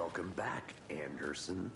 Welcome back, Anderson.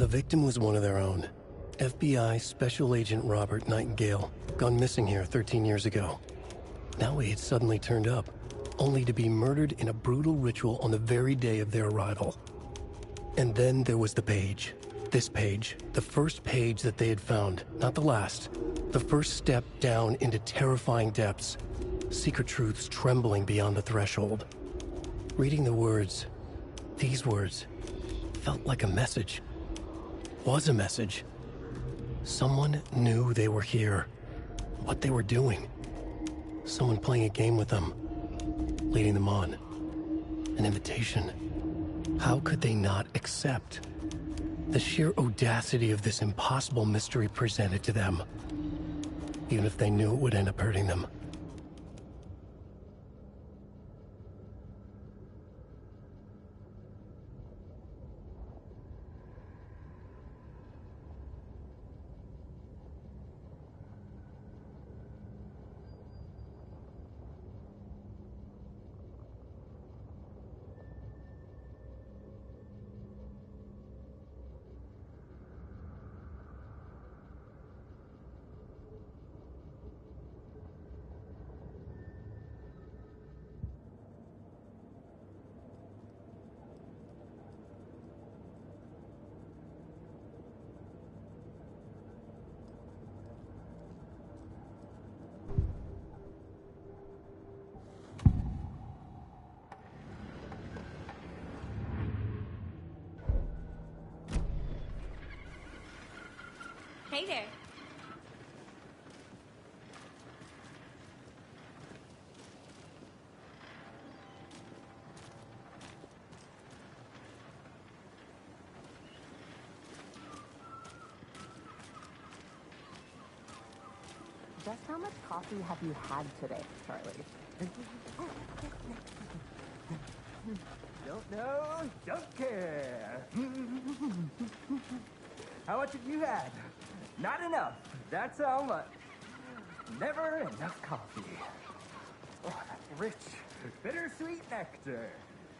The victim was one of their own. FBI Special Agent Robert Nightingale, gone missing here 13 years ago. Now he had suddenly turned up, only to be murdered in a brutal ritual on the very day of their arrival. And then there was the page. This page, the first page that they had found, not the last. The first step down into terrifying depths. Secret truths trembling beyond the threshold. Reading the words, these words, felt like a message. Was a message. Someone knew they were here. What they were doing. Someone playing a game with them. Leading them on. An invitation. How could they not accept? The sheer audacity of this impossible mystery presented to them. Even if they knew it would end up hurting them. Hey there. Just how much coffee have you had today, Charlie? Don't know, don't care. How much have you had? Not enough. That's how much. Never enough coffee. Oh, that rich, bittersweet nectar.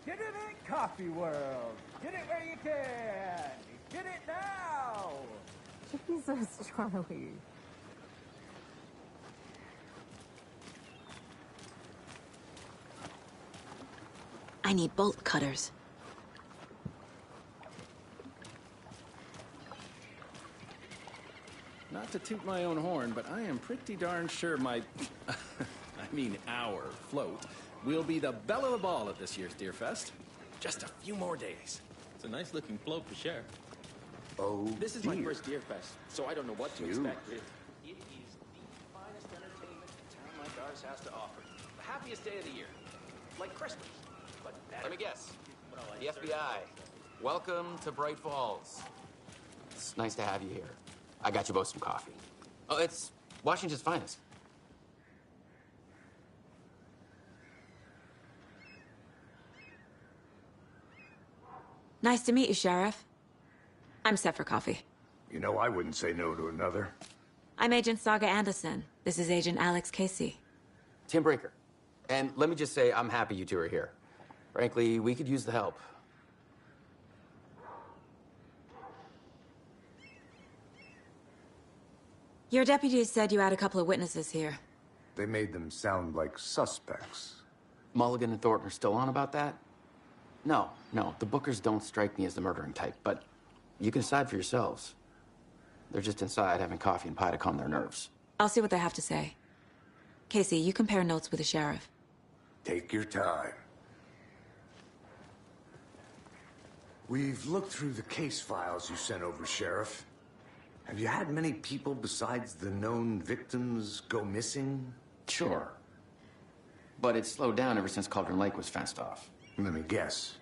Get it in Coffee World. Get it where you can. Get it now. Jesus, Charlie. I need bolt cutters. Not to toot my own horn, but I am pretty darn sure my... I mean our float will be the belle of the ball at this year's Deer Fest. Just a few more days. It's a nice looking float for sure. Oh, This is my first Deer Fest, so I don't know what to Cute. expect. It is the finest entertainment a town like ours has to offer. The happiest day of the year. Like Christmas. But better. Let me guess. The FBI. Welcome to Bright Falls. It's nice to have you here. I got you both some coffee. Oh, it's Washington's finest. Nice to meet you, Sheriff. I'm set for coffee. You know, I wouldn't say no to another. I'm Agent Saga Anderson. This is Agent Alex Casey. Tim Breaker. And let me just say, I'm happy you two are here. Frankly, we could use the help. Your deputies said you had a couple of witnesses here. They made them sound like suspects. Mulligan and Thornton are still on about that? No, the Bookers don't strike me as the murdering type, but you can decide for yourselves. They're just inside having coffee and pie to calm their nerves. I'll see what they have to say. Casey, you compare notes with the sheriff. Take your time. We've looked through the case files you sent over, Sheriff. Have you had many people besides the known victims go missing? Sure. But it's slowed down ever since Cauldron Lake was fenced off. Let me guess.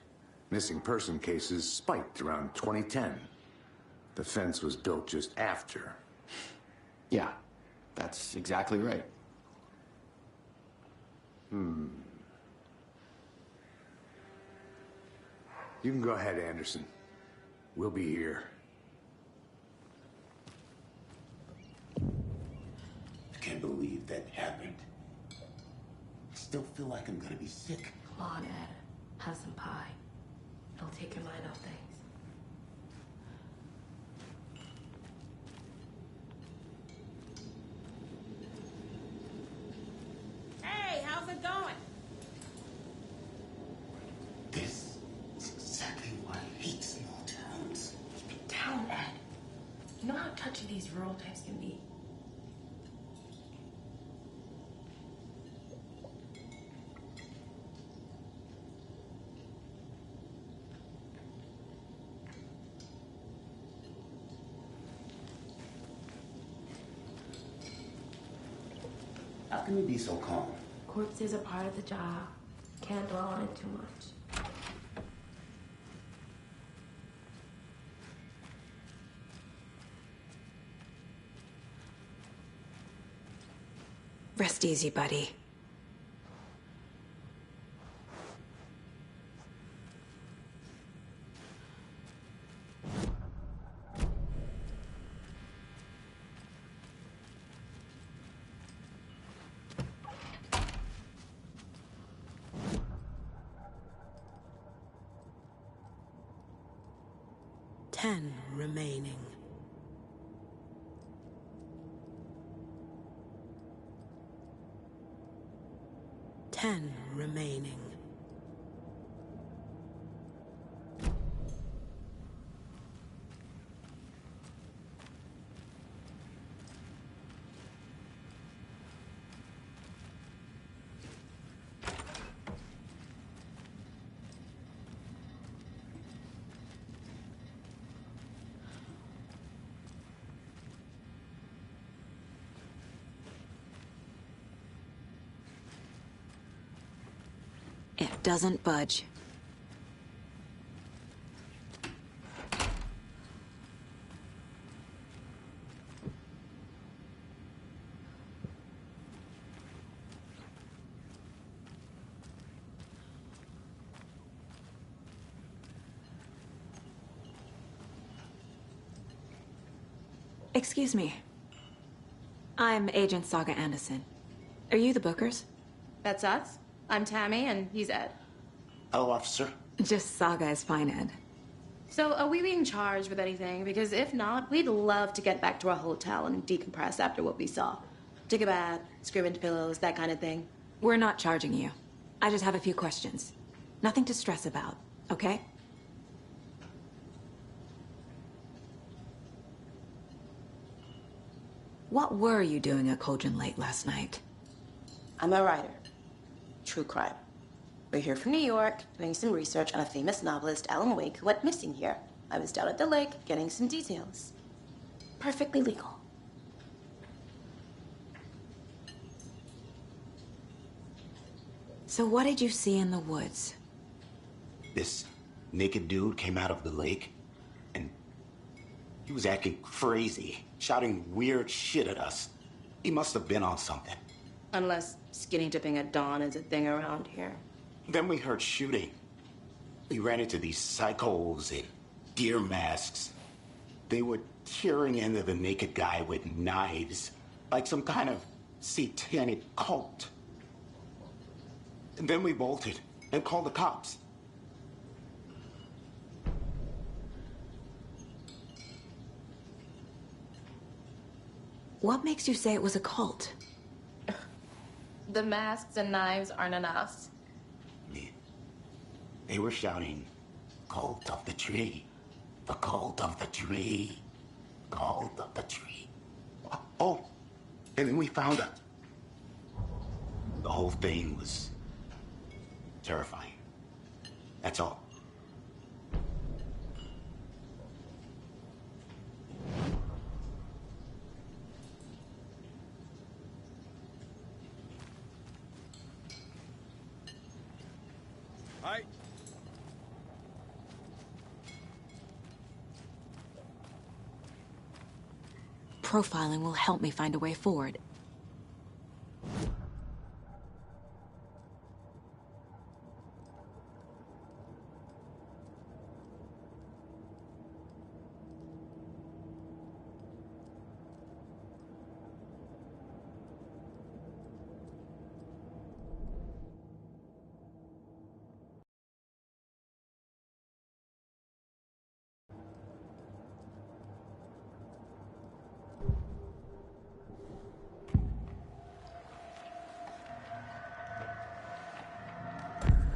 Missing person cases spiked around 2010. The fence was built just after. Yeah, that's exactly right. You can go ahead, Anderson. We'll be here. I can't believe that happened. I still feel like I'm gonna be sick. Come on, Ed. Have some pie. It'll take your mind off things. touchy these rural types can be. How can you be so calm? Corpses are part of the job. Can't dwell on it too much. Rest easy, buddy. Ten remaining. Ten remaining. It doesn't budge. Excuse me. I'm Agent Saga Anderson. Are you the Bookers? That's us. I'm Tammy, and he's Ed. Hello, officer. Just Saga is fine, Ed. So, are we being charged with anything? Because if not, we'd love to get back to our hotel and decompress after what we saw. Take a bath, scream into pillows, that kind of thing. We're not charging you. I just have a few questions. Nothing to stress about, okay? What were you doing at Cauldron Lake last night? I'm a writer. True crime. We're here from New York, doing some research on a famous novelist, Alan Wake, who went missing here. I was down at the lake, getting some details. Perfectly legal. So what did you see in the woods? This naked dude came out of the lake, and he was acting crazy, shouting weird shit at us. He must have been on something. Unless skinny dipping at dawn is a thing around here. Then we heard shooting. We ran into these psychos in deer masks. They were tearing into the naked guy with knives, like some kind of satanic cult. And then we bolted and called the cops. What makes you say it was a cult? The masks and knives aren't enough. They were shouting, "Cult of the tree, the cult of the tree, cult of the tree." Oh, and then we found out. The whole thing was terrifying. That's all. Hi. Profiling will help me find a way forward.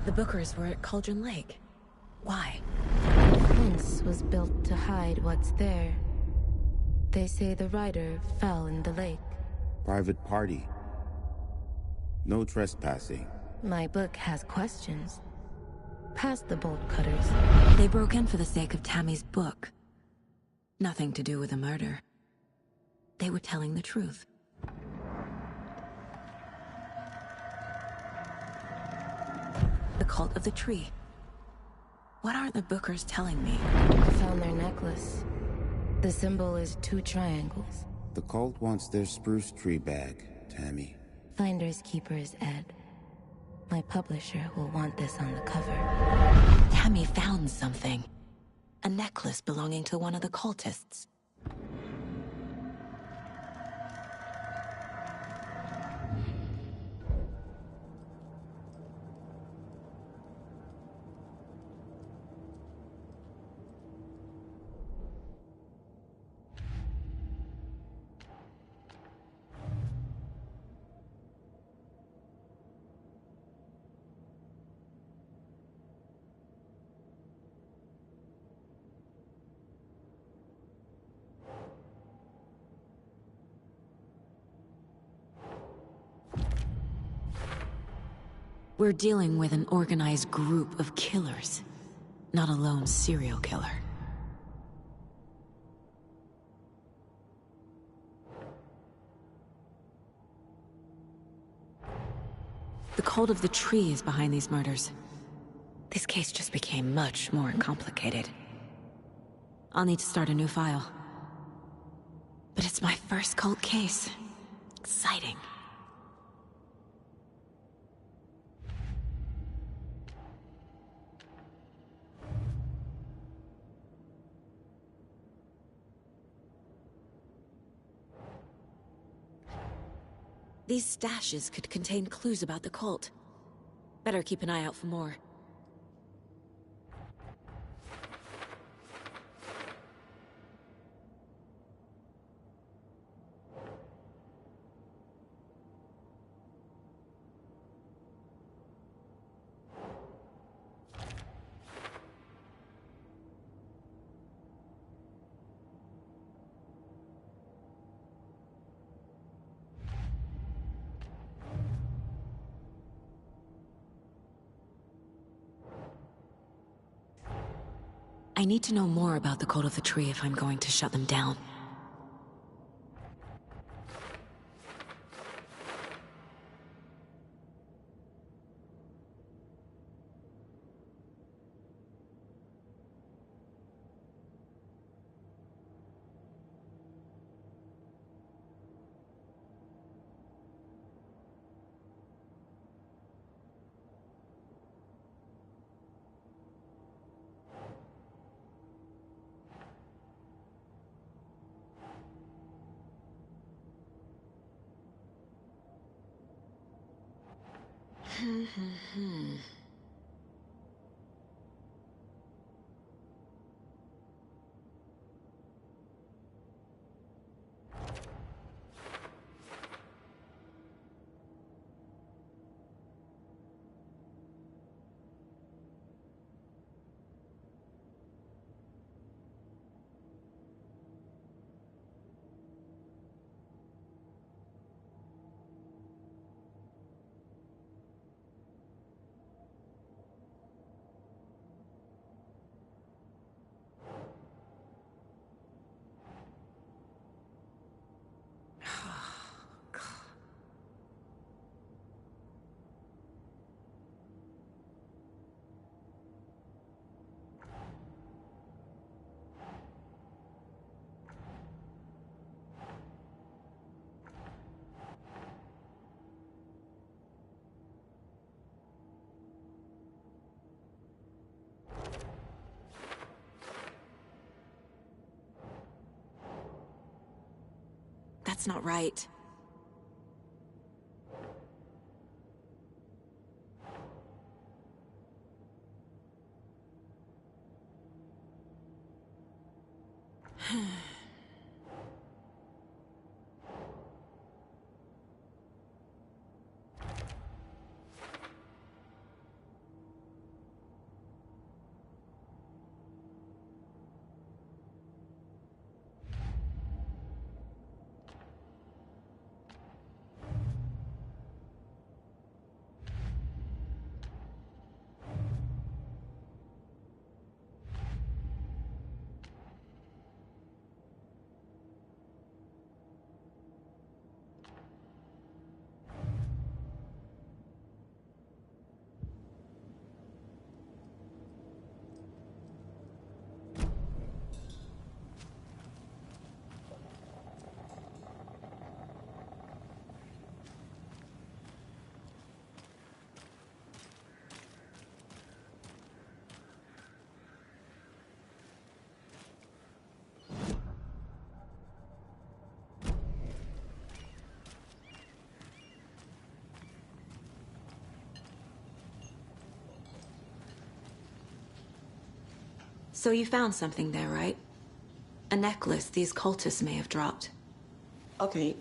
The Bookers were at Cauldron Lake. Why? The fence was built to hide what's there. They say the rider fell in the lake. Private party. No trespassing. My book has questions. Past the bolt cutters. They broke in for the sake of Tammy's book. Nothing to do with a murder. They were telling the truth. The Cult of the Tree. What aren't the Bookers telling me? I found their necklace. The symbol is 2 triangles. The cult wants their spruce tree bag, Tammy. Finders keepers, Ed. My publisher will want this on the cover. Tammy found something. A necklace belonging to one of the cultists. We're dealing with an organized group of killers, not a lone serial killer. The Cult of the Tree is behind these murders. This case just became much more complicated. I'll need to start a new file. But it's my first cult case. Exciting. These stashes could contain clues about the cult. Better keep an eye out for more. I need to know more about the Cult of the Tree if I'm going to shut them down. That's not right. So you found something there, right? A necklace these cultists may have dropped. Okay.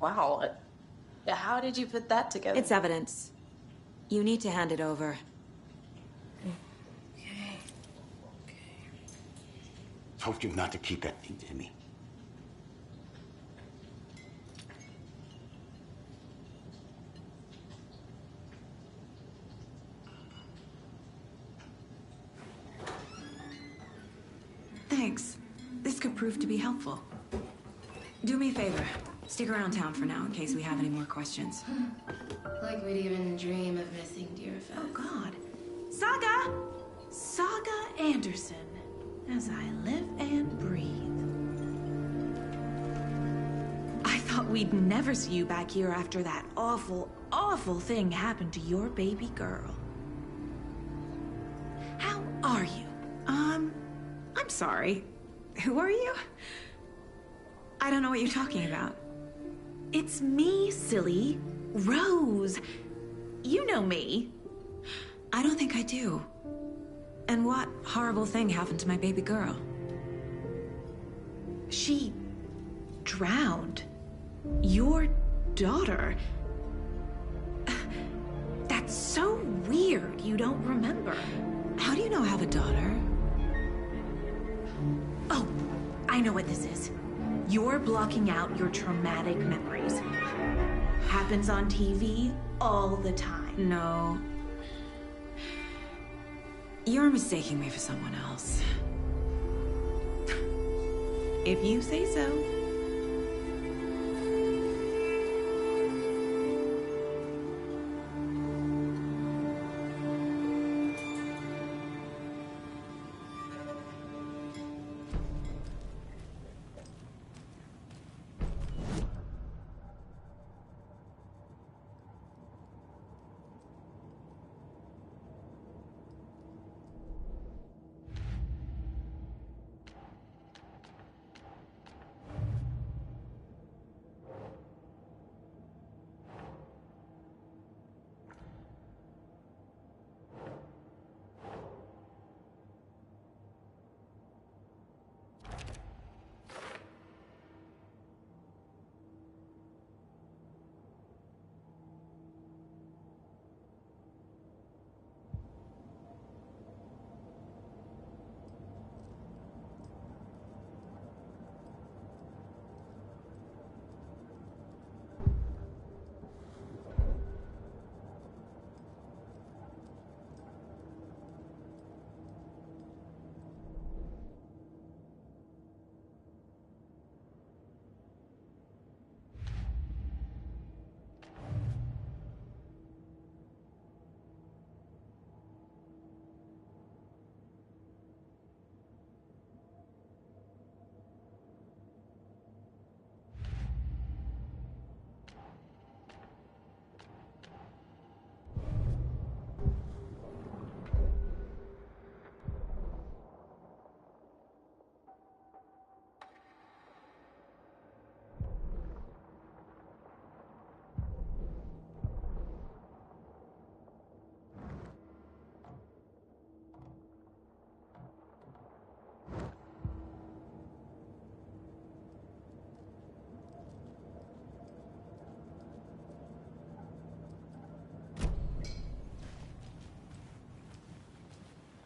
Wow. How did you put that together? It's evidence. You need to hand it over. Told you not to keep that thing to me. Thanks. This could prove to be helpful. Do me a favor. Stick around town for now in case we have any more questions. Like we'd even dream of missing Deerfest. Oh, God. Saga! Saga Anderson. As I live and breathe. I thought we'd never see you back here after that awful, awful thing happened to your baby girl. How are you? I'm sorry. Who are you? I don't know what you're talking about. It's me, silly. Rose. You know me. I don't think I do. And what horrible thing happened to my baby girl? She drowned. Your daughter. That's so weird you don't remember. How do you know I have a daughter? Oh, I know what this is. You're blocking out your traumatic memories. Happens on TV all the time. No. You're mistaking me for someone else. If you say so.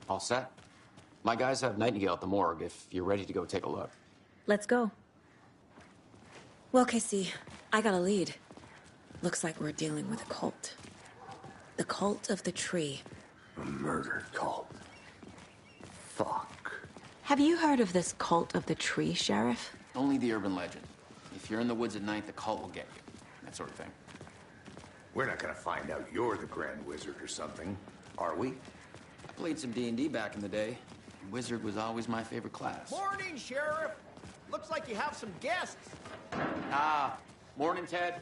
All set? My guys have Nightingale at the morgue if you're ready to go take a look. Let's go. Well, Casey, I got a lead. Looks like we're dealing with a cult. The cult of the tree. A murder cult. Fuck. Have you heard of this cult of the tree, Sheriff? Only the urban legend. If you're in the woods at night, the cult will get you. That sort of thing. We're not gonna find out you're the Grand Wizard or something, are we? I played some D&D back in the day. Wizard was always my favorite class. Morning, Sheriff. Looks like you have some guests. Ah, morning, Ted.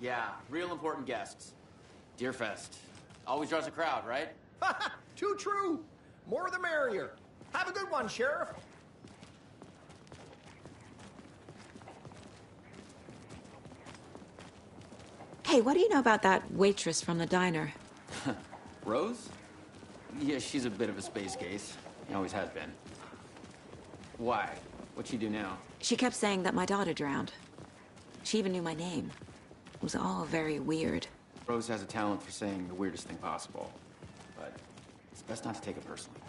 Yeah, real important guests. Deerfest. Always draws a crowd, right? Too true. More the merrier. Have a good one, Sheriff. Hey, what do you know about that waitress from the diner? Rose? Yeah, she's a bit of a space case. He always has been. Why? What'd she do now? She kept saying that my daughter drowned. She even knew my name. It was all very weird. Rose has a talent for saying the weirdest thing possible. But it's best not to take it personally.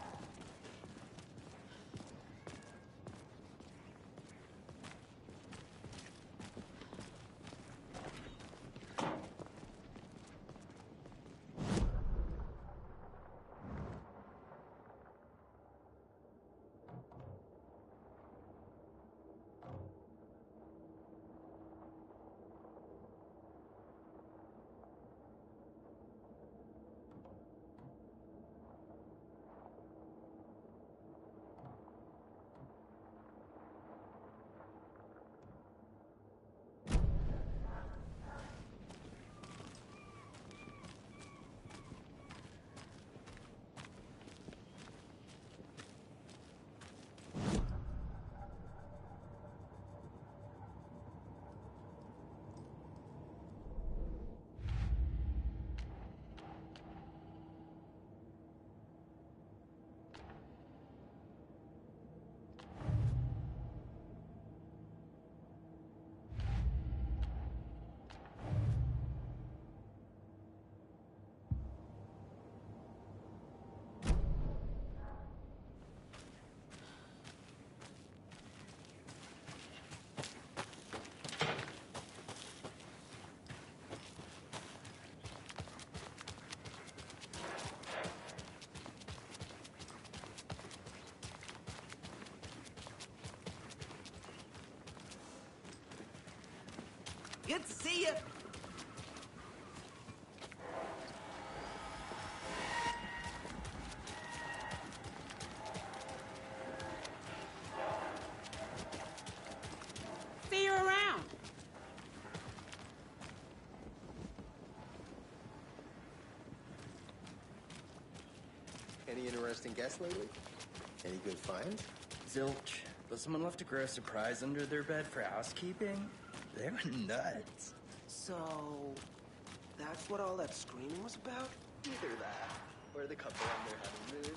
Good to see you. See you around. Any interesting guests lately? Any good finds? Zilch, but someone left a gross surprise under their bed for housekeeping. They were nuts. So, that's what all that screaming was about? Either that, or the couple on their honeymoon.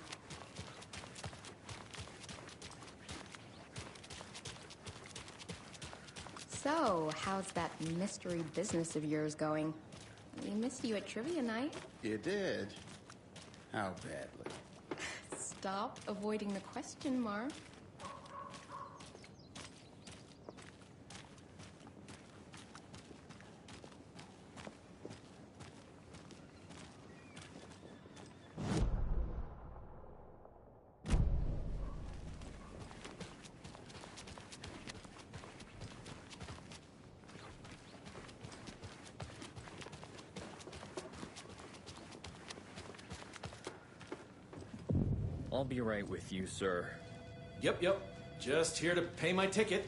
So, how's that mystery business of yours going? We missed you at trivia night. You did? How badly? Stop avoiding the question, Marv. I'll be right with you, sir. Yep. Just here to pay my ticket.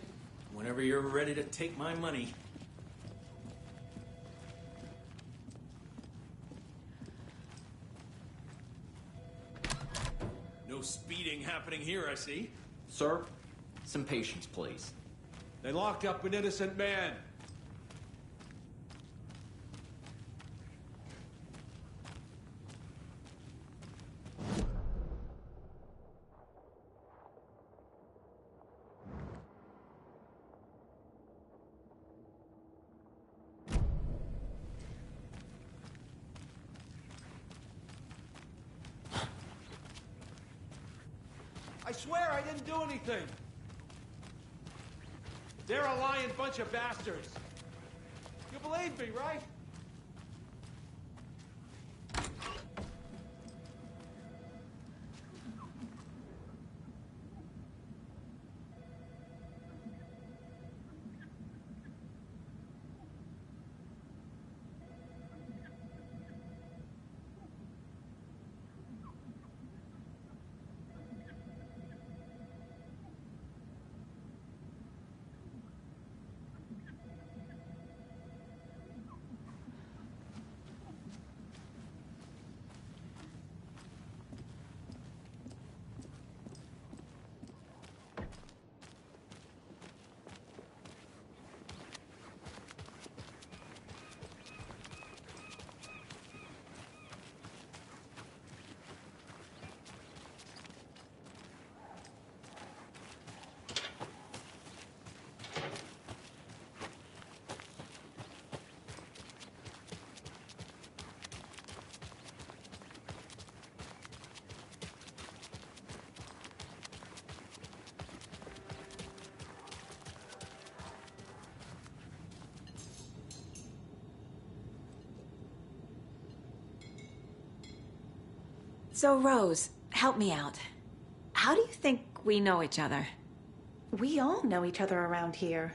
Whenever you're ready to take my money. No speeding happening here, I see. Sir, some patience, please. They locked up an innocent man. I swear I didn't do anything. They're a lying bunch of bastards. You believe me, right? So, Rose, help me out. How do you think we know each other? We all know each other around here.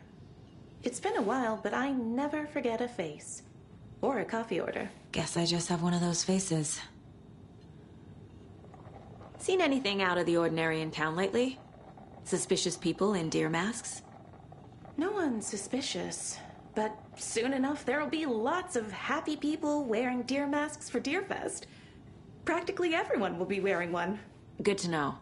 It's been a while, but I never forget a face. Or a coffee order. Guess I just have one of those faces. Seen anything out of the ordinary in town lately? Suspicious people in deer masks? No one's suspicious. But soon enough, there'll be lots of happy people wearing deer masks for Deerfest. Practically everyone will be wearing one. Good to know.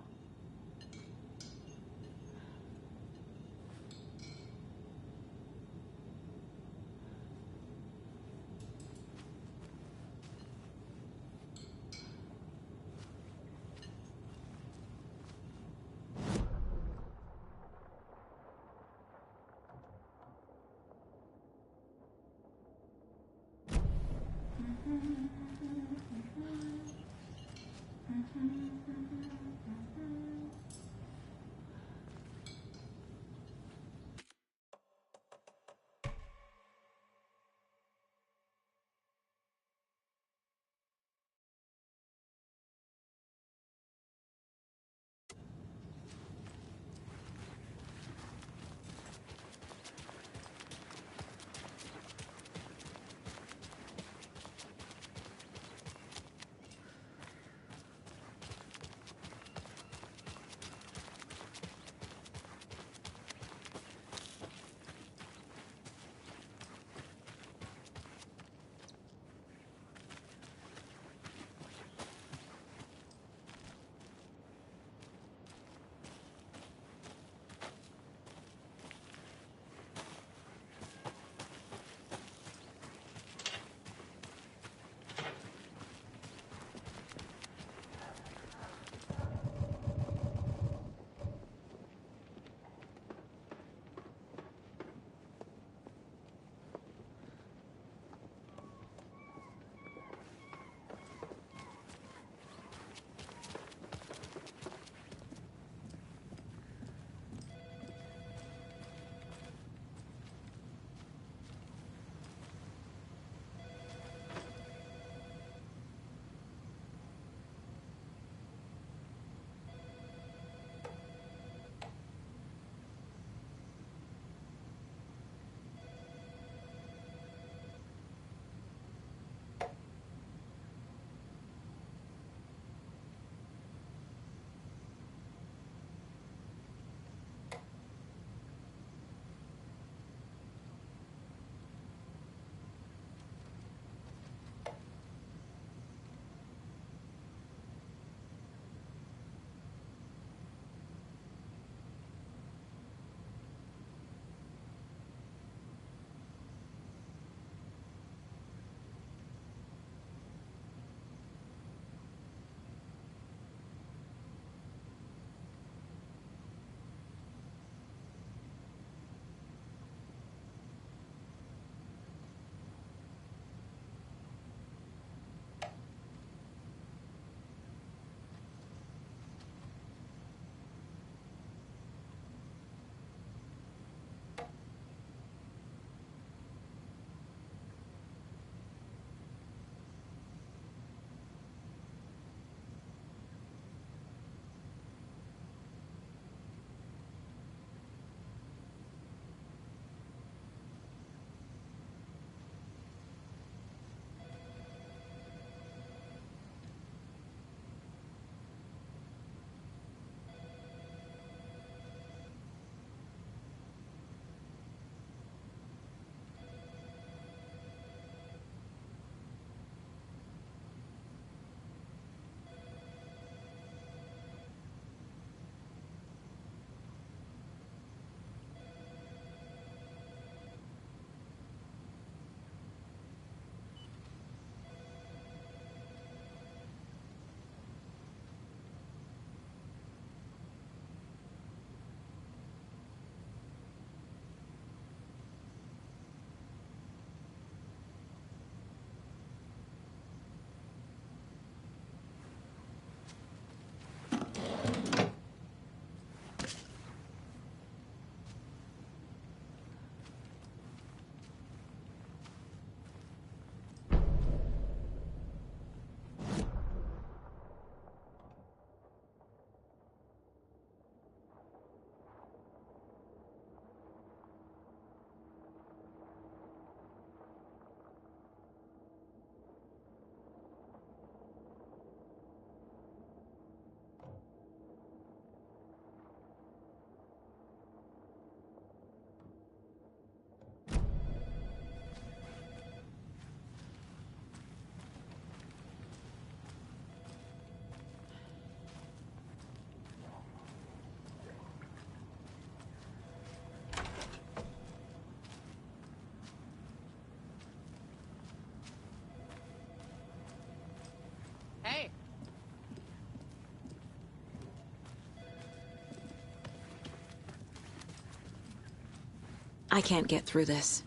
I can't get through this.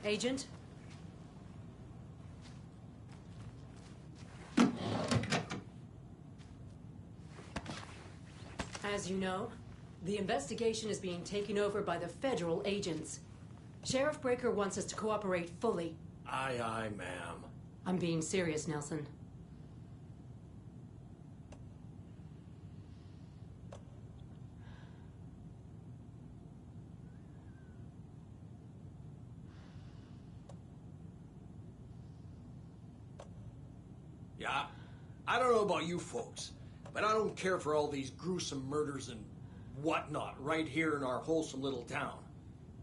Agent? As you know, the investigation is being taken over by the federal agents. Sheriff Breaker wants us to cooperate fully. Aye, aye, ma'am. I'm being serious, Nelson. Yeah, I don't know about you folks, but I don't care for all these gruesome murders and whatnot right here in our wholesome little town.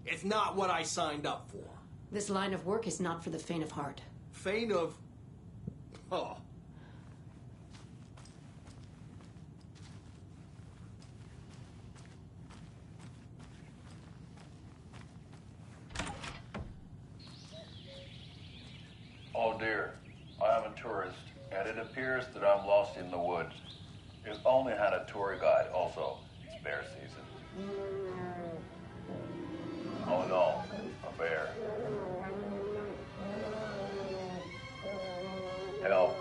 It's not what I signed up for. This line of work is not for the faint of heart. Faint of... Oh. Oh dear, I am a tourist, and it appears that I'm lost in the woods. If only had a tour guide also. It's bear season. Oh no, a bear. Help.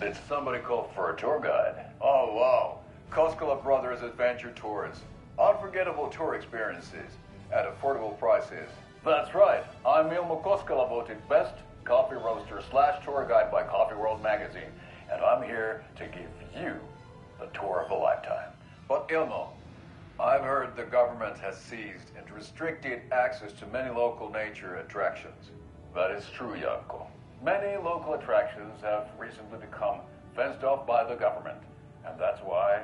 Did somebody call for a tour guide? Oh wow, Koskela Brothers Adventure Tours. Unforgettable tour experiences at affordable prices. That's right, I'm Ilmo Koskela, voted best coffee roaster / tour guide by Coffee World magazine, and I'm here to give you the tour of a lifetime. But Ilmo, I've heard the government has seized and restricted access to many local nature attractions. That is true, Janko. Many local attractions have recently become fenced off by the government, and that's why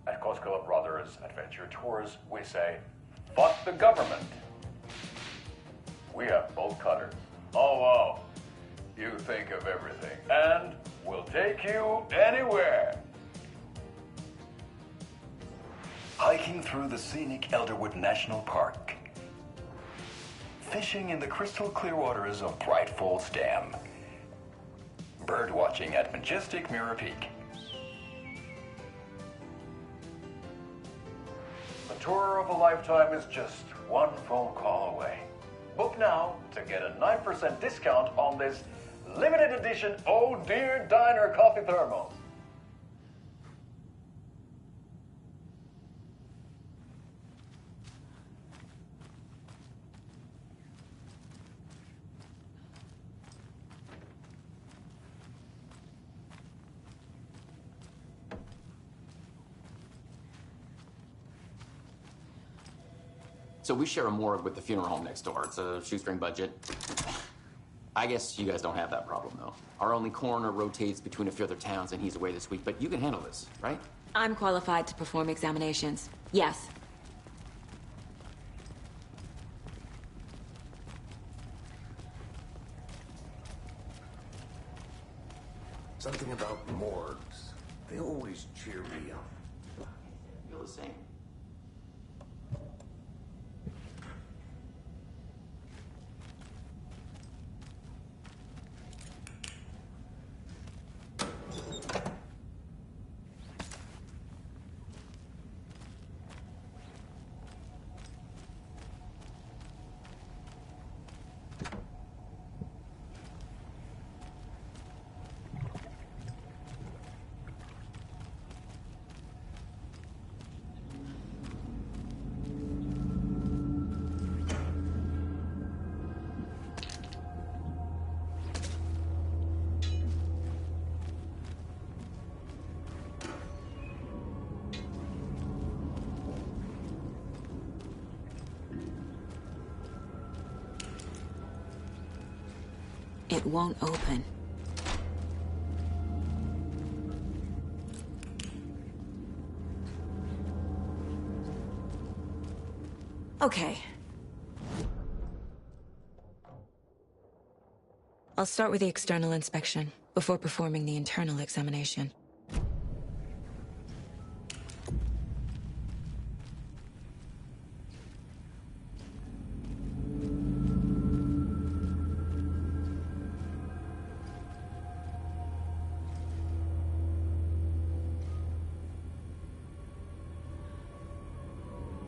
at Koskela Brothers Adventure Tours, we say, fuck the government. We have bolt cutters. Oh, wow. You think of everything. And we'll take you anywhere. Hiking through the scenic Elderwood National Park. Fishing in the crystal clear waters of Bright Falls Dam. Bird watching at majestic Mirror Peak. The tour of a lifetime is just one phone call away. Book now to get a 9% discount on this limited edition Oh Dear Diner coffee thermos. So we share a morgue with the funeral home next door. It's a shoestring budget. I guess you guys don't have that problem, though. Our only coroner rotates between a few other towns, and he's away this week. But you can handle this, right? I'm qualified to perform examinations. Yes. Something about morgues. They always cheer me up. Feel the same. It won't open. Okay. I'll start with the external inspection before performing the internal examination.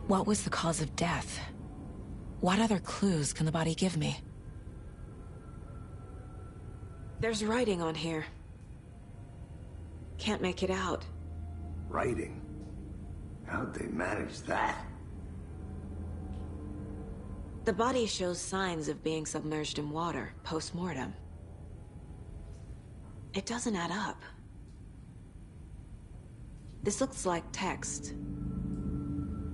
What was the cause of death? What other clues can the body give me? There's writing on here. Can't make it out. Writing? How'd they manage that? The body shows signs of being submerged in water, post-mortem. It doesn't add up. This looks like text.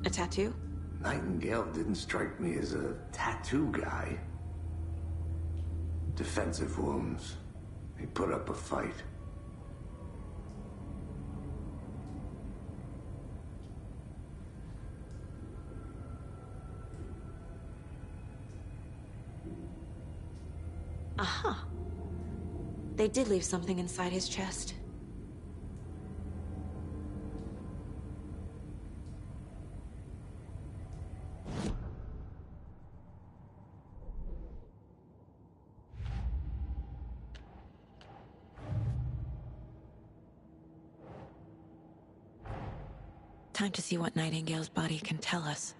A tattoo? Nightingale didn't strike me as a tattoo guy. Defensive wounds. He put up a fight. Aha. They did leave something inside his chest. Time to see what Nightingale's body can tell us.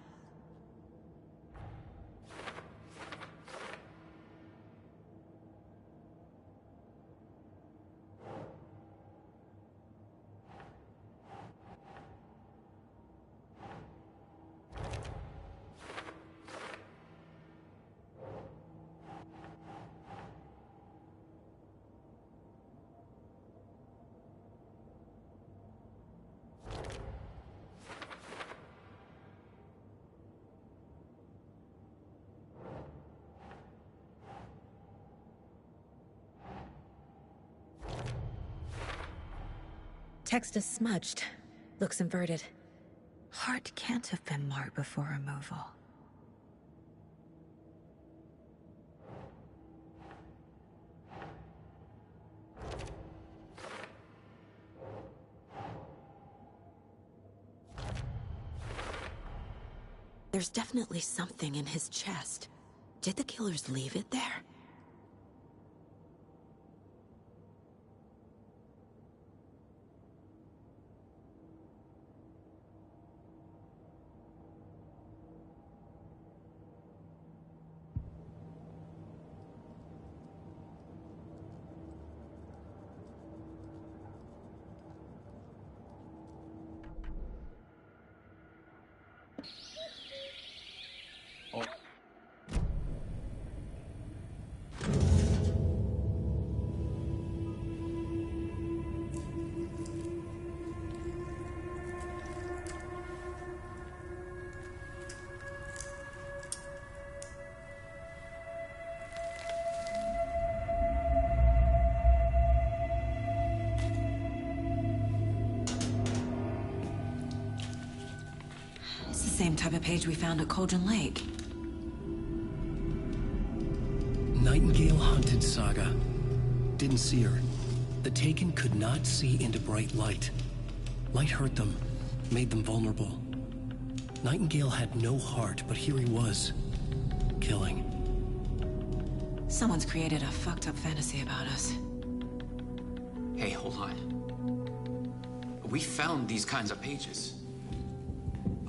Text is smudged. Looks inverted. Heart can't have been marked before removal. There's definitely something in his chest. Did the killers leave it there? Same type of page we found at Cauldron Lake. Nightingale hunted Saga. Didn't see her. The Taken could not see into bright light. Light hurt them, made them vulnerable. Nightingale had no heart, but here he was, killing. Someone's created a fucked up fantasy about us. Hey, hold on. We found these kinds of pages.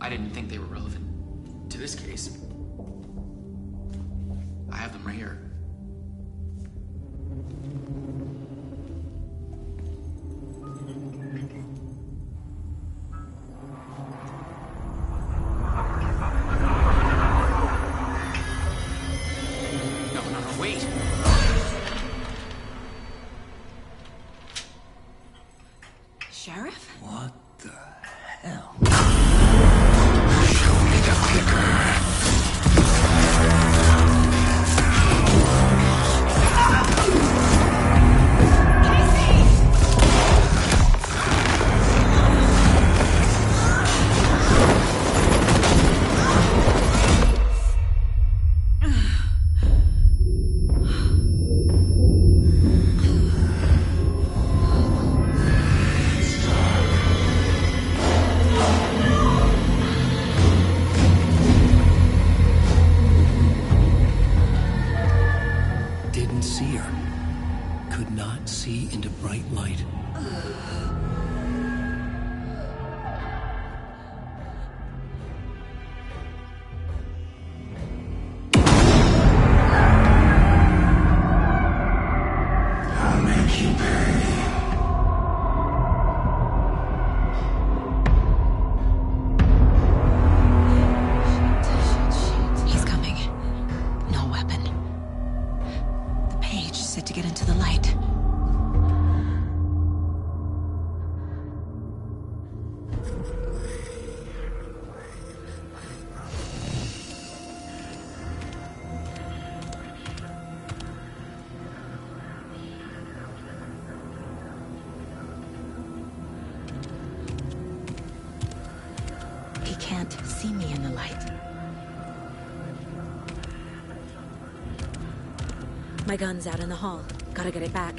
I didn't think they were relevant to this case. I have them right here. No, wait! Sheriff? What the hell? force it to get into the light. He can't see me in the light. My gun's out in the hall. Gotta get it back.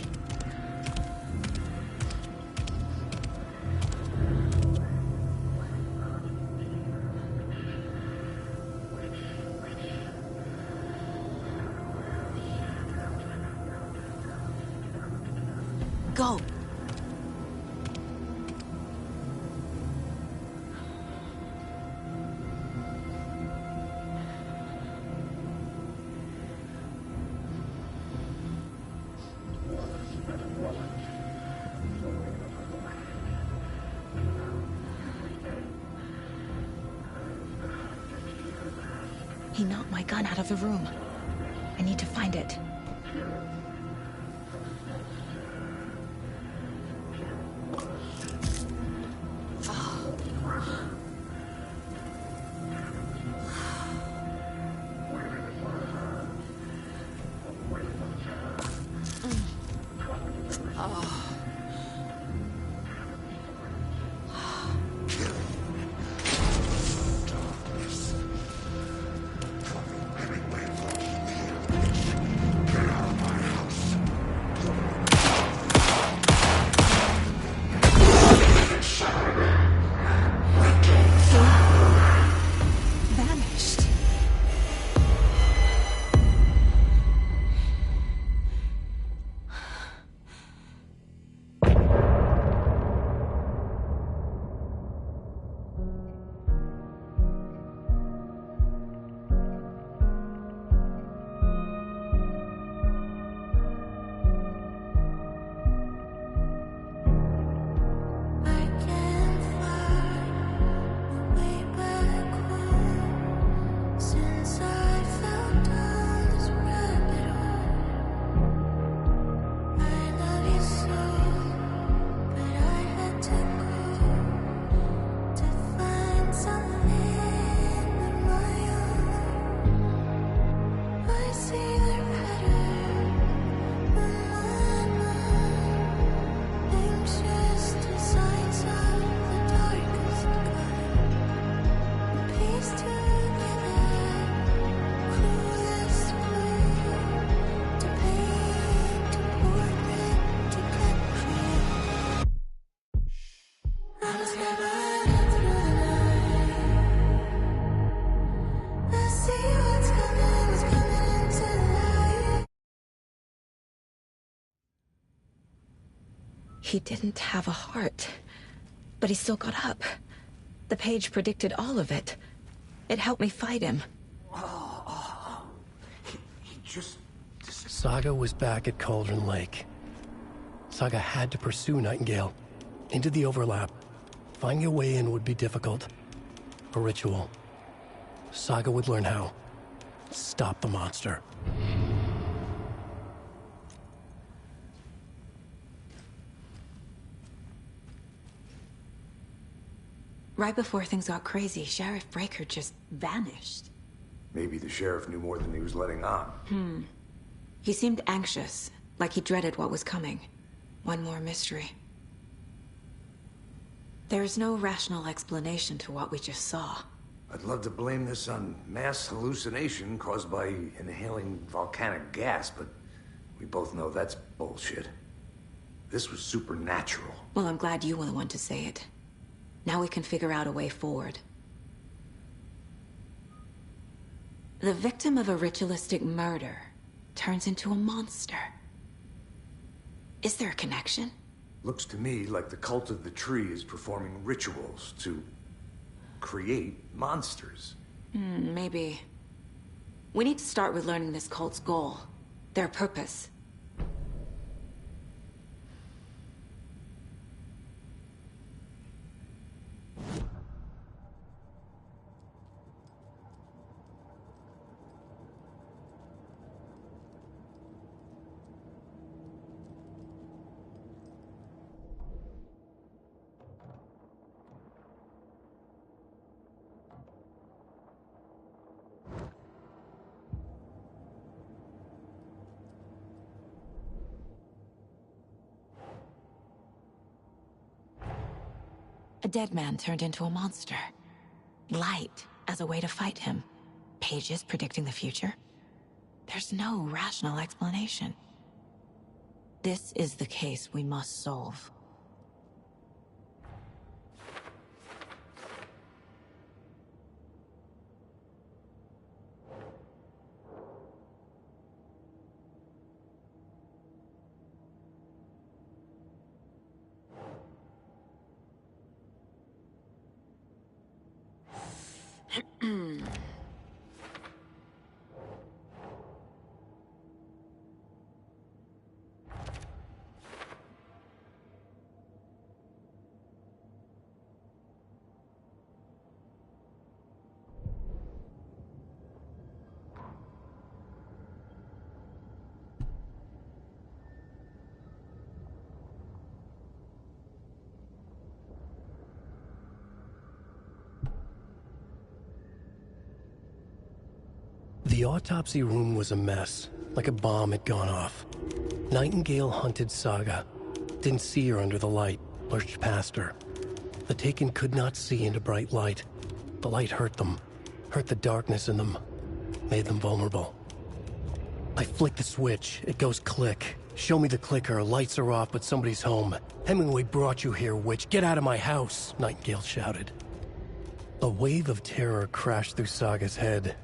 Go! He knocked my gun out of the room. I need to find it. He didn't have a heart, but he still got up. The page predicted all of it. It helped me fight him. He just... Saga was back at Cauldron Lake. Saga had to pursue Nightingale. Into the overlap. Finding a way in would be difficult. A ritual. Saga would learn how. Stop the monster. Right before things got crazy, Sheriff Breaker just vanished. Maybe the sheriff knew more than he was letting on. He seemed anxious, like he dreaded what was coming. One more mystery. There's no rational explanation to what we just saw. I'd love to blame this on mass hallucination caused by inhaling volcanic gas, but we both know that's bullshit. This was supernatural. Well, I'm glad you were the one to say it. Now we can figure out a way forward. The victim of a ritualistic murder turns into a monster. Is there a connection? Looks to me like the cult of the tree is performing rituals to create monsters. Maybe. We need to start with learning this cult's goal, their purpose. A dead man turned into a monster. Light as a way to fight him. Pages predicting the future. There's no rational explanation. This is the case we must solve. The autopsy room was a mess, like a bomb had gone off. Nightingale hunted Saga. Didn't see her under the light, lurched past her. The Taken could not see into bright light. The light hurt them, hurt the darkness in them, made them vulnerable. I flick the switch, it goes click. Show me the clicker, lights are off, but somebody's home. Hemingway brought you here, witch. Get out of my house, Nightingale shouted. A wave of terror crashed through Saga's head.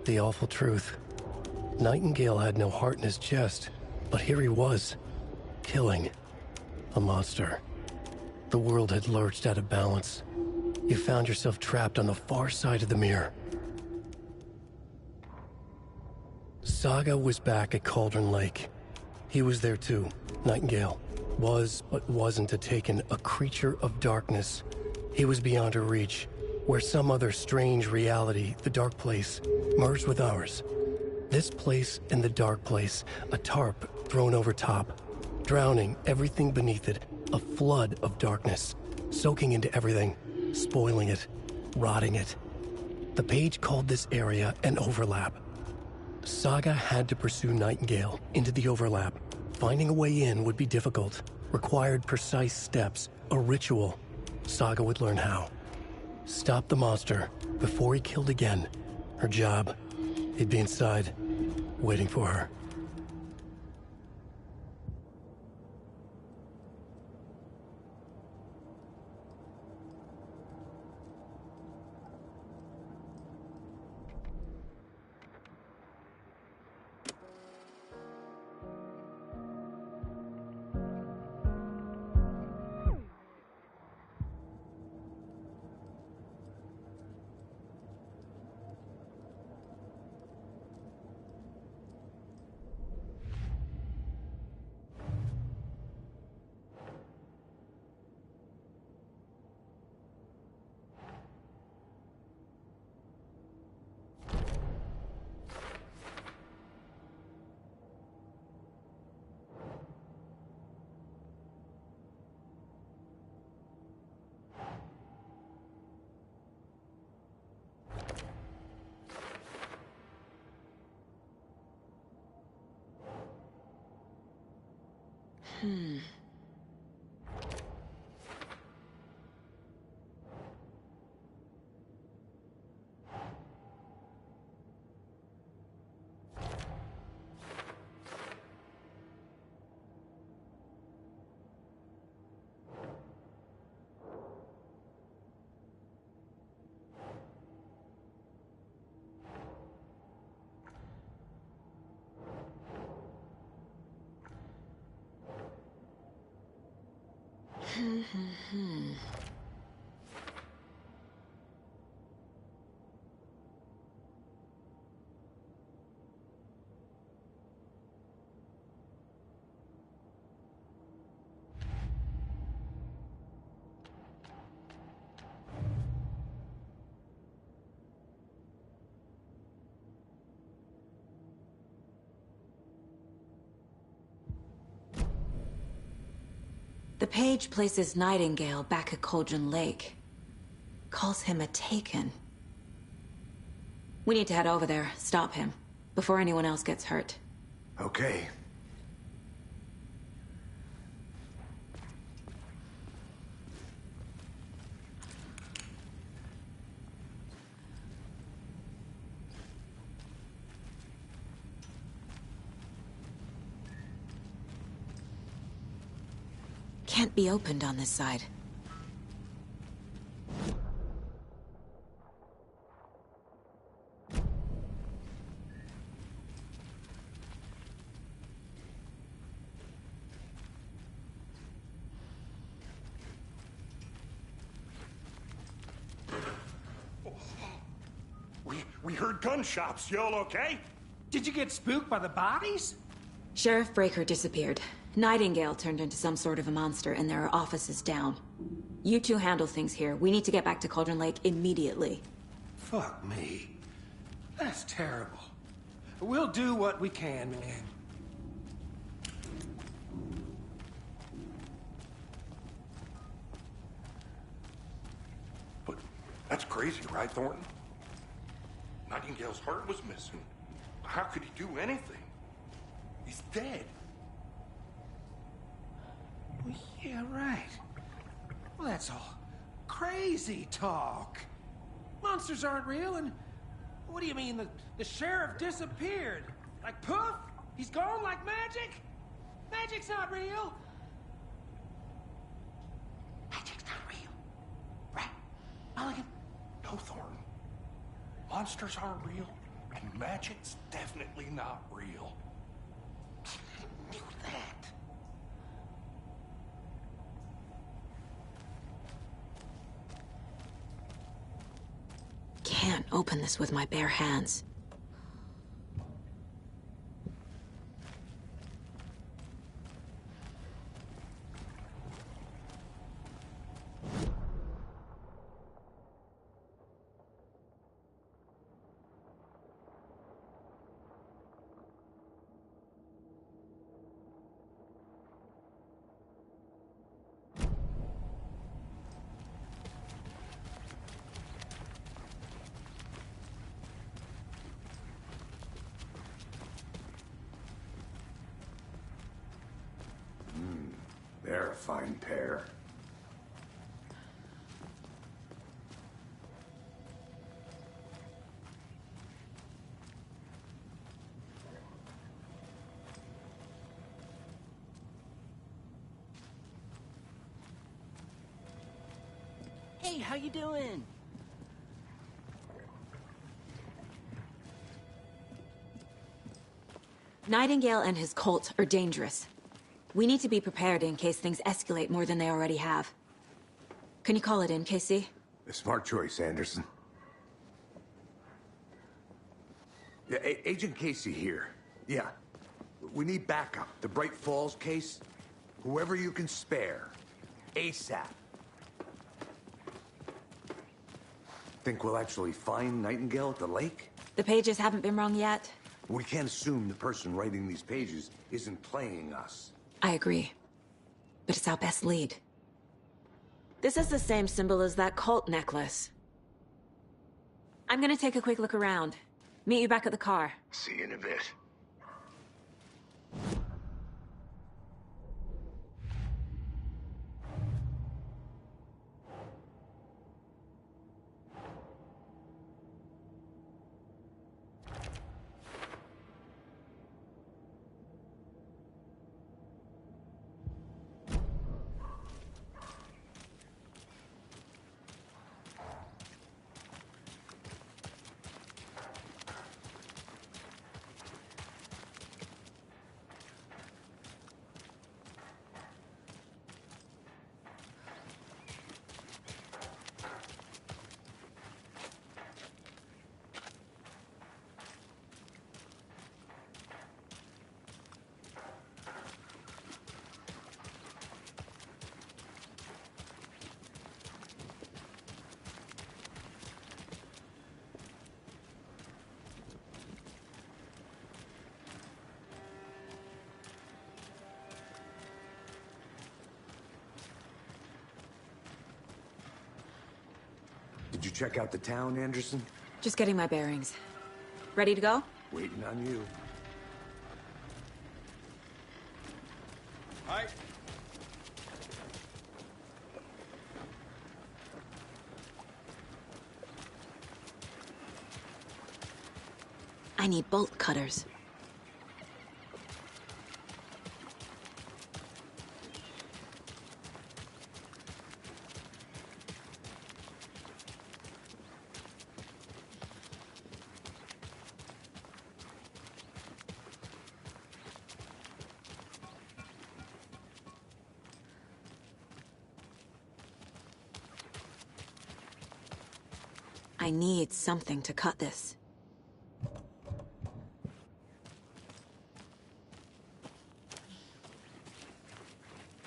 The awful truth. Nightingale had no heart in his chest, but here he was, killing a monster. The world had lurched out of balance. You found yourself trapped on the far side of the mirror. Saga was back at Cauldron Lake. He was there too, Nightingale. Was, but wasn't a Taken, a creature of darkness. He was beyond her reach, where some other strange reality, the Dark Place, merged with ours. This place and the Dark Place, a tarp thrown over top, drowning everything beneath it, a flood of darkness, soaking into everything, spoiling it, rotting it. The page called this area an overlap. Saga had to pursue Nightingale into the overlap. Finding a way in would be difficult, required precise steps, a ritual. Saga would learn how. Stop the monster before he killed again. Her job. He'd be inside, waiting for her. The page places Nightingale back at Cauldron Lake. Calls him a Taken. We need to head over there, stop him, before anyone else gets hurt. Okay. Can't be opened on this side. We heard gunshots. Y'all okay? Did you get spooked by the bodies? Sheriff Breaker disappeared. Nightingale turned into some sort of a monster, and there are offices down. You two handle things here. We need to get back to Cauldron Lake immediately. Fuck me. That's terrible. We'll do what we can, man. But that's crazy, right, Thornton? Nightingale's heart was missing. How could he do anything? He's dead. Well, yeah, right. Well, that's all crazy talk. Monsters aren't real, and what do you mean the sheriff disappeared? Like poof? He's gone like magic? Magic's not real. Magic's not real. Right, Mulligan? No, Thornton. Monsters aren't real, and magic's definitely not real. I knew that. Can't open this with my bare hands. They're a fine pair. Hey, how you doing? Nightingale and his cult are dangerous. We need to be prepared in case things escalate more than they already have. Can you call it in, Casey? A smart choice, Anderson. Yeah, Agent Casey here. Yeah. We need backup. The Bright Falls case. Whoever you can spare. ASAP. Think we'll actually find Nightingale at the lake? The pages haven't been wrong yet. We can't assume the person writing these pages isn't playing us. I agree. But it's our best lead. This is the same symbol as that cult necklace. I'm gonna take a quick look around. Meet you back at the car. See you in a bit. Did you check out the town, Anderson? Just getting my bearings. Ready to go? Waiting on you. Hi. I need bolt cutters. I need something to cut this.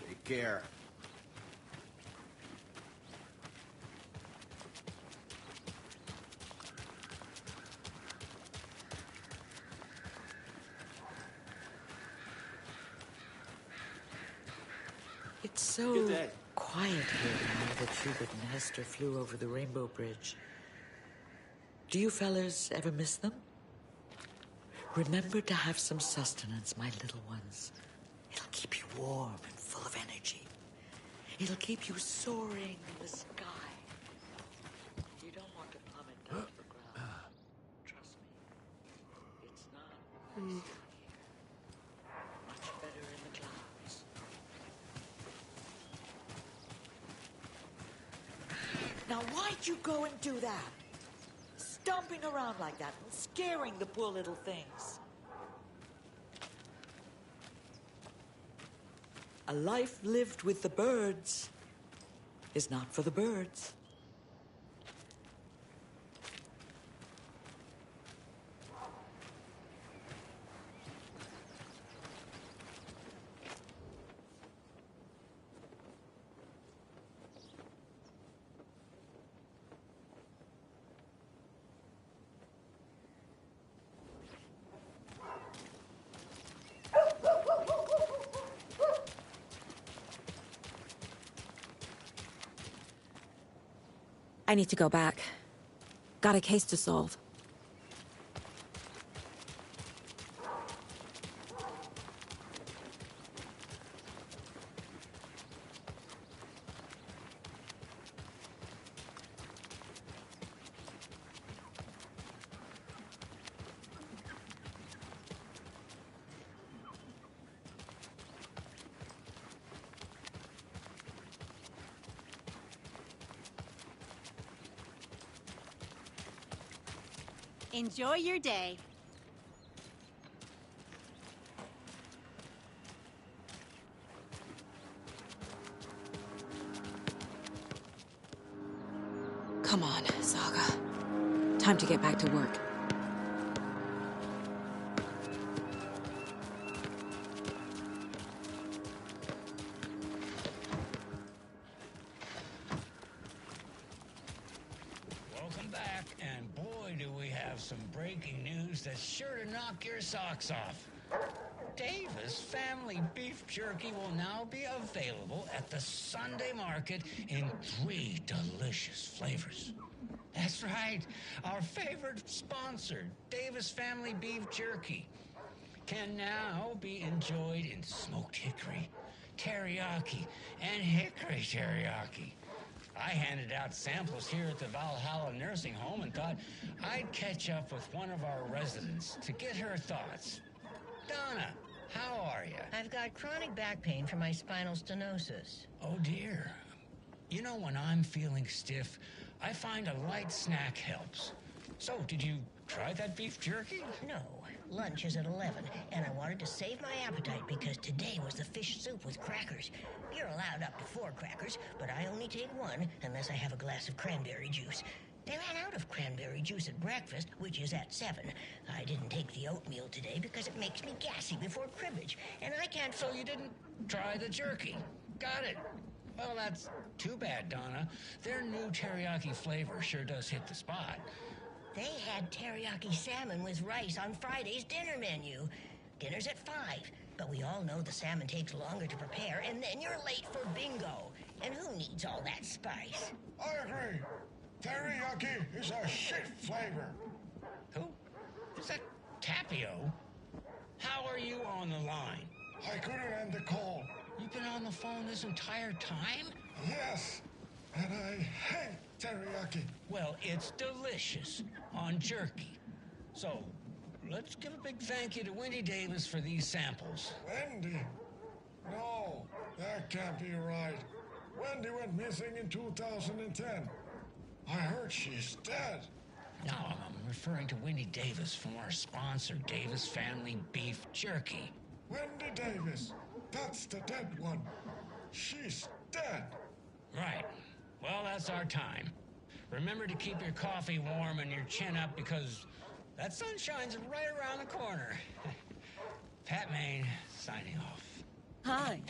Take care. It's so quiet here now that Hubert and Hester flew over the Rainbow Bridge. Do you fellas ever miss them? Remember to have some sustenance, my little ones. It'll keep you warm and full of energy. It'll keep you soaring in the sky. You don't want to plummet down to the ground. Trust me. It's not nice. Much better in the clouds. Now, why'd you go and do that? Stomping around like that and scaring the poor little things. A life lived with the birds is not for the birds. I need to go back. Got a case to solve. Enjoy your day. Come on, Saga. Time to get back to work. Welcome back, and boy, do we have some breaking news that's sure to knock your socks off. Davis Family Beef Jerky will now be available at the Sunday Market in 3 delicious flavors. That's right, our favorite sponsor, Davis Family Beef Jerky, can now be enjoyed in smoked hickory, teriyaki, and hickory teriyaki. I handed out samples here at the Valhalla Nursing Home and thought I'd catch up with one of our residents to get her thoughts. Donna, how are you? I've got chronic back pain from my spinal stenosis. Oh, dear. You know, when I'm feeling stiff, I find a light snack helps. So, did you try that beef jerky? No. Lunch is at 11, and I wanted to save my appetite because today was the fish soup with crackers. You're allowed up to 4 crackers, but I only take 1 unless I have a glass of cranberry juice. They ran out of cranberry juice at breakfast, which is at 7. I didn't take the oatmeal today because it makes me gassy before cribbage, and I can't... So you didn't try the jerky. Got it. Well, that's too bad, Donna. Their new teriyaki flavor sure does hit the spot. They had teriyaki salmon with rice on Friday's dinner menu. Dinner's at 5, but we all know the salmon takes longer to prepare, and then you're late for bingo. And who needs all that spice? I agree. Teriyaki is a shit flavor. Who? Is that Tapio? How are you on the line? I couldn't end the call. You've been on the phone this entire time? Yes, and I hate teriyaki. Well, it's delicious on jerky. So, let's give a big thank you to Wendy Davis for these samples. Wendy? No, that can't be right. Wendy went missing in 2010. I heard she's dead. No, I'm referring to Wendy Davis from our sponsor, Davis Family Beef Jerky. Wendy Davis. That's the dead one. She's dead. Right. Well, that's our time. remember to keep your coffee warm and your chin up because that sunshine's right around the corner. Pat Maine, signing off. Hi.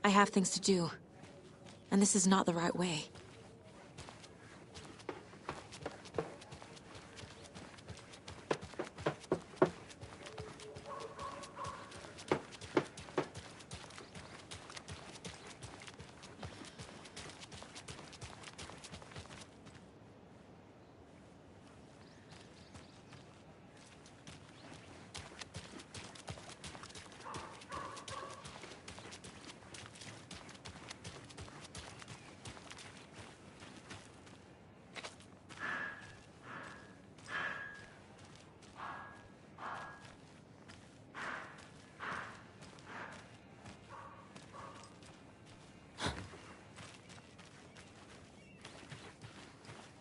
I have things to do. And this is not the right way.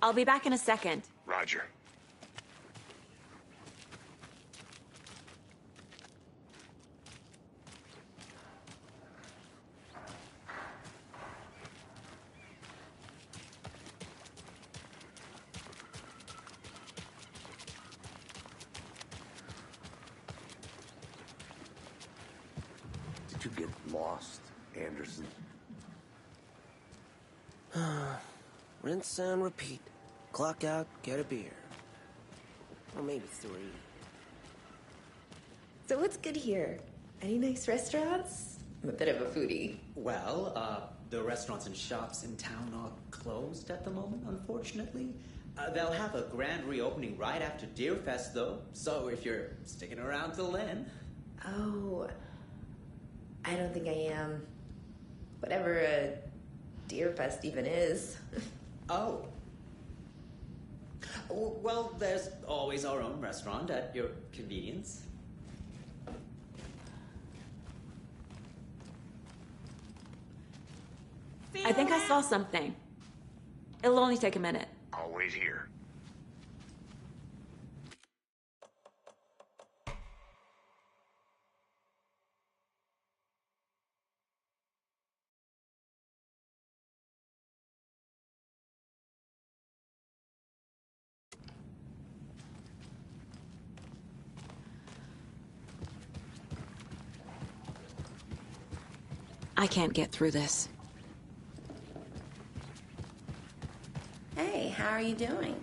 I'll be back in a second. Roger. Did you get lost, Anderson? Rinse and repeat. Clock out, get a beer. Or maybe 3. So what's good here? Any nice restaurants? I'm a bit of a foodie. Well, the restaurants and shops in town are closed at the moment, unfortunately. They'll have a grand reopening right after Deerfest, though. So if you're sticking around till then... Oh, I don't think I am. Whatever a Deerfest even is. Oh. Well, there's always our own restaurant at your convenience. I think I saw something. It'll only take a minute. I'll wait here. I can't get through this. Hey, how are you doing?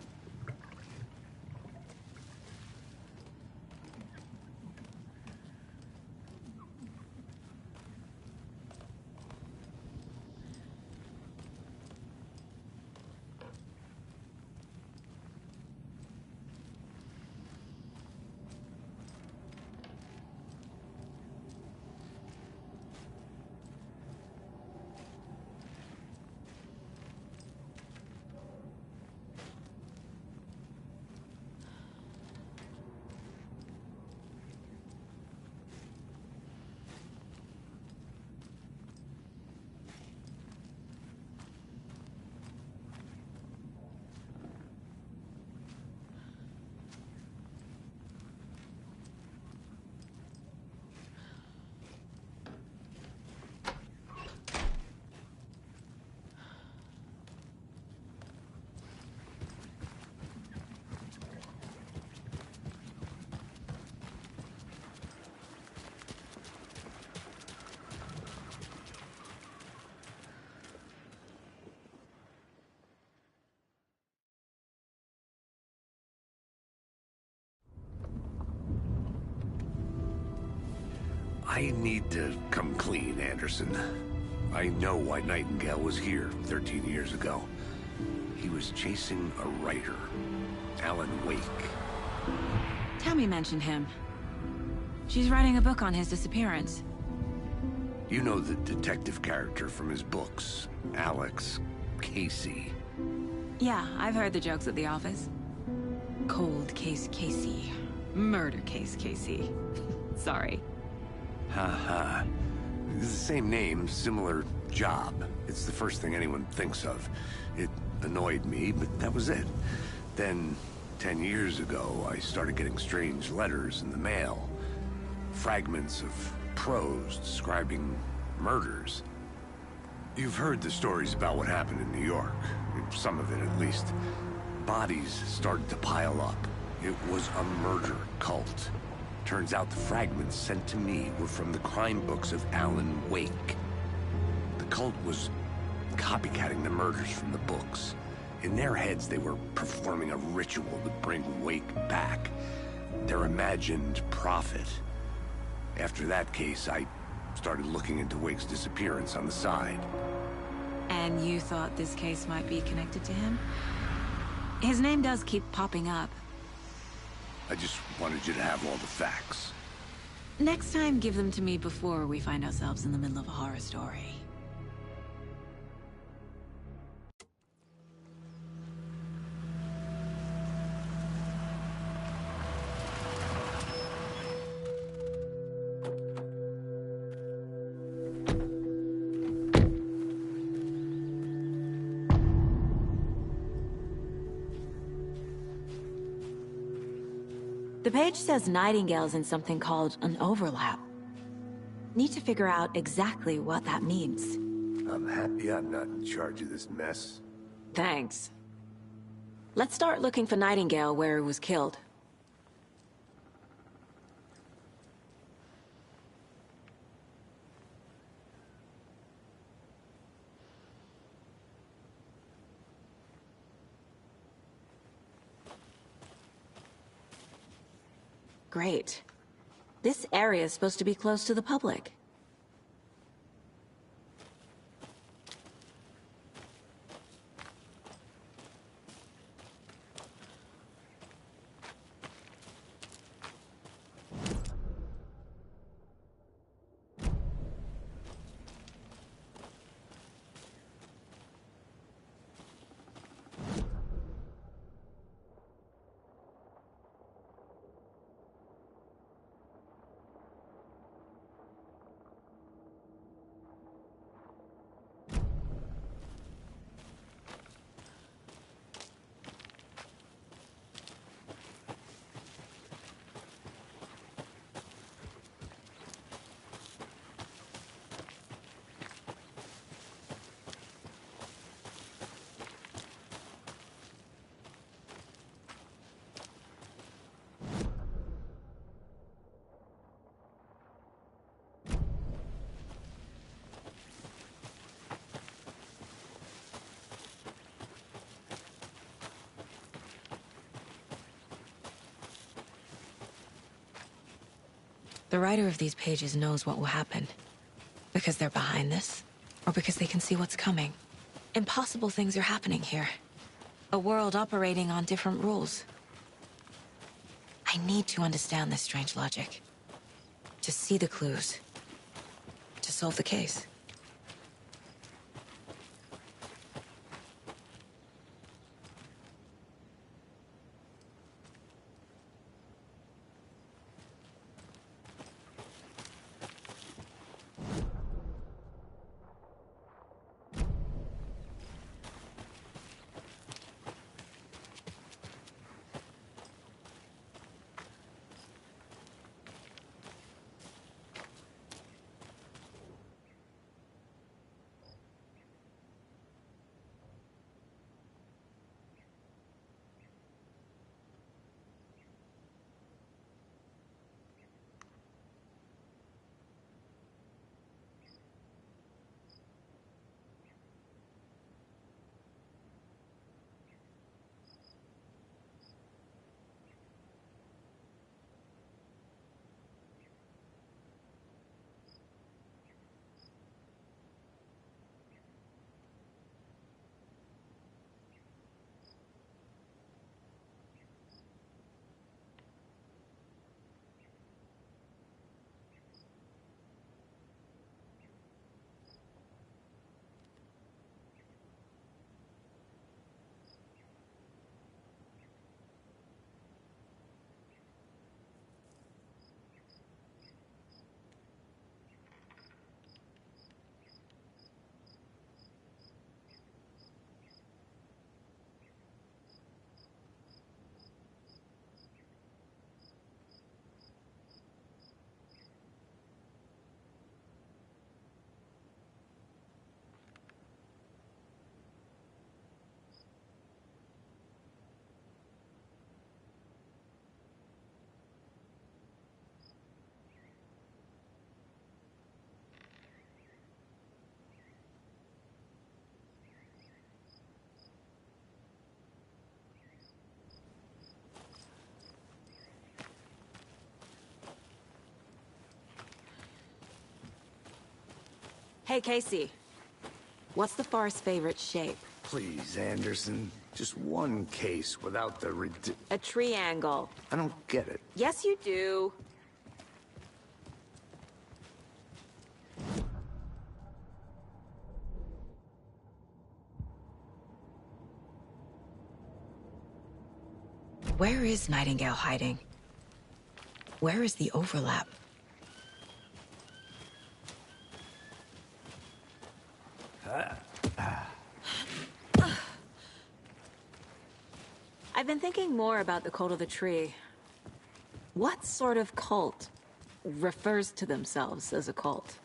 I need to come clean, Anderson. I know why Nightingale was here 13 years ago. He was chasing a writer, Alan Wake. Tammy mentioned him. She's writing a book on his disappearance. You know the detective character from his books, Alex Casey. Yeah, I've heard the jokes at the office. Cold case Casey. Murder case Casey. Sorry. Haha. It's the same name, similar job. It's the first thing anyone thinks of. It annoyed me, but that was it. Then, 10 years ago, I started getting strange letters in the mail. Fragments of prose describing murders. You've heard the stories about what happened in New York. Some of it, at least. Bodies started to pile up. It was a murder cult. Turns out the fragments sent to me were from the crime books of Alan Wake. The cult was copycatting the murders from the books. In their heads, they were performing a ritual to bring Wake back. Their imagined prophet. After that case, I started looking into Wake's disappearance on the side. And you thought this case might be connected to him? His name does keep popping up. I just wanted you to have all the facts. Next time, give them to me before we find ourselves in the middle of a horror story. The page says Nightingale's in something called an overlap. Need to figure out exactly what that means. I'm happy I'm not in charge of this mess. Thanks. Let's start looking for Nightingale where he was killed. Great. This area is supposed to be close to the public. The writer of these pages knows what will happen. Because they're behind this, or because they can see what's coming. Impossible things are happening here. A world operating on different rules. I need to understand this strange logic. To see the clues. To solve the case. Hey, Casey. What's the far's favorite shape? Please, Anderson. Just one case without the A triangle. I don't get it. Yes, you do. Where is Nightingale hiding? Where is the overlap? I've been thinking more about the cult of the tree. What sort of cult refers to themselves as a cult?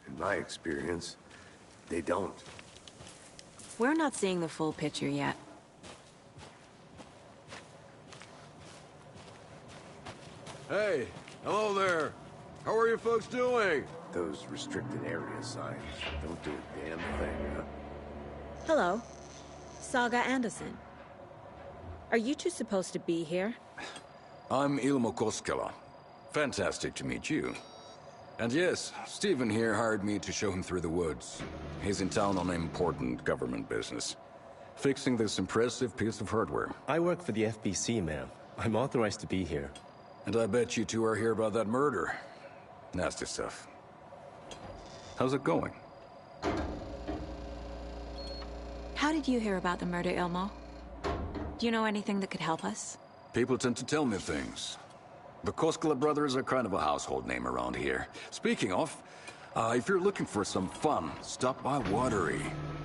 In my experience, they don't. We're not seeing the full picture yet. Hey, hello there. How are you folks doing? Those restricted area signs don't do a damn thing, huh? Hello. Saga Anderson. Are you two supposed to be here? I'm Ilmo Koskela. Fantastic to meet you. And yes, Stephen here hired me to show him through the woods. He's in town on important government business, fixing this impressive piece of hardware. I work for the FBC, ma'am. I'm authorized to be here. And I bet you two are here about that murder. Nasty stuff. How's it going? How did you hear about the murder, Ilmo? Do you know anything that could help us? People tend to tell me things. The Koskela brothers are kind of a household name around here. Speaking of, if you're looking for some fun, stop by Watery.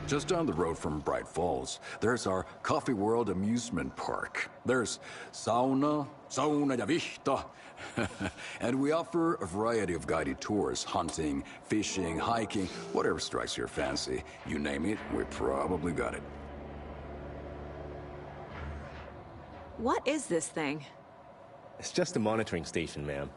Just down the road from Bright Falls, there's our Coffee World amusement park. There's sauna ja vihta. And we offer a variety of guided tours, hunting, fishing, hiking, whatever strikes your fancy. You name it, we probably got it. What is this thing? It's just a monitoring station, ma'am.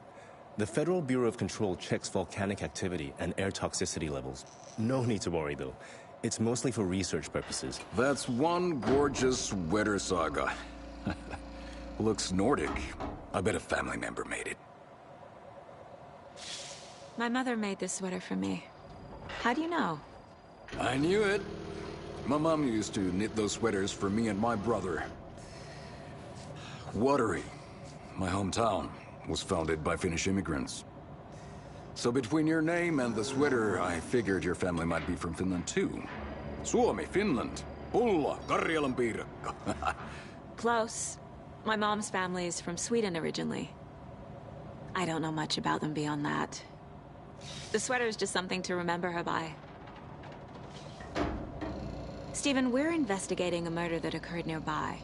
The Federal Bureau of Control checks volcanic activity and air toxicity levels. No need to worry, though. It's mostly for research purposes. That's one gorgeous sweater, Saga. Looks Nordic. I bet a family member made it. My mother made this sweater for me. How do you know? I knew it. My mom used to knit those sweaters for me and my brother. Watery, my hometown, was founded by Finnish immigrants. So between your name and the sweater, I figured your family might be from Finland too. Suomi, Finland. Pulla, Karjalanpiirakka. Close. My mom's family is from Sweden originally. I don't know much about them beyond that. The sweater is just something to remember her by. Stephen, we're investigating a murder that occurred nearby.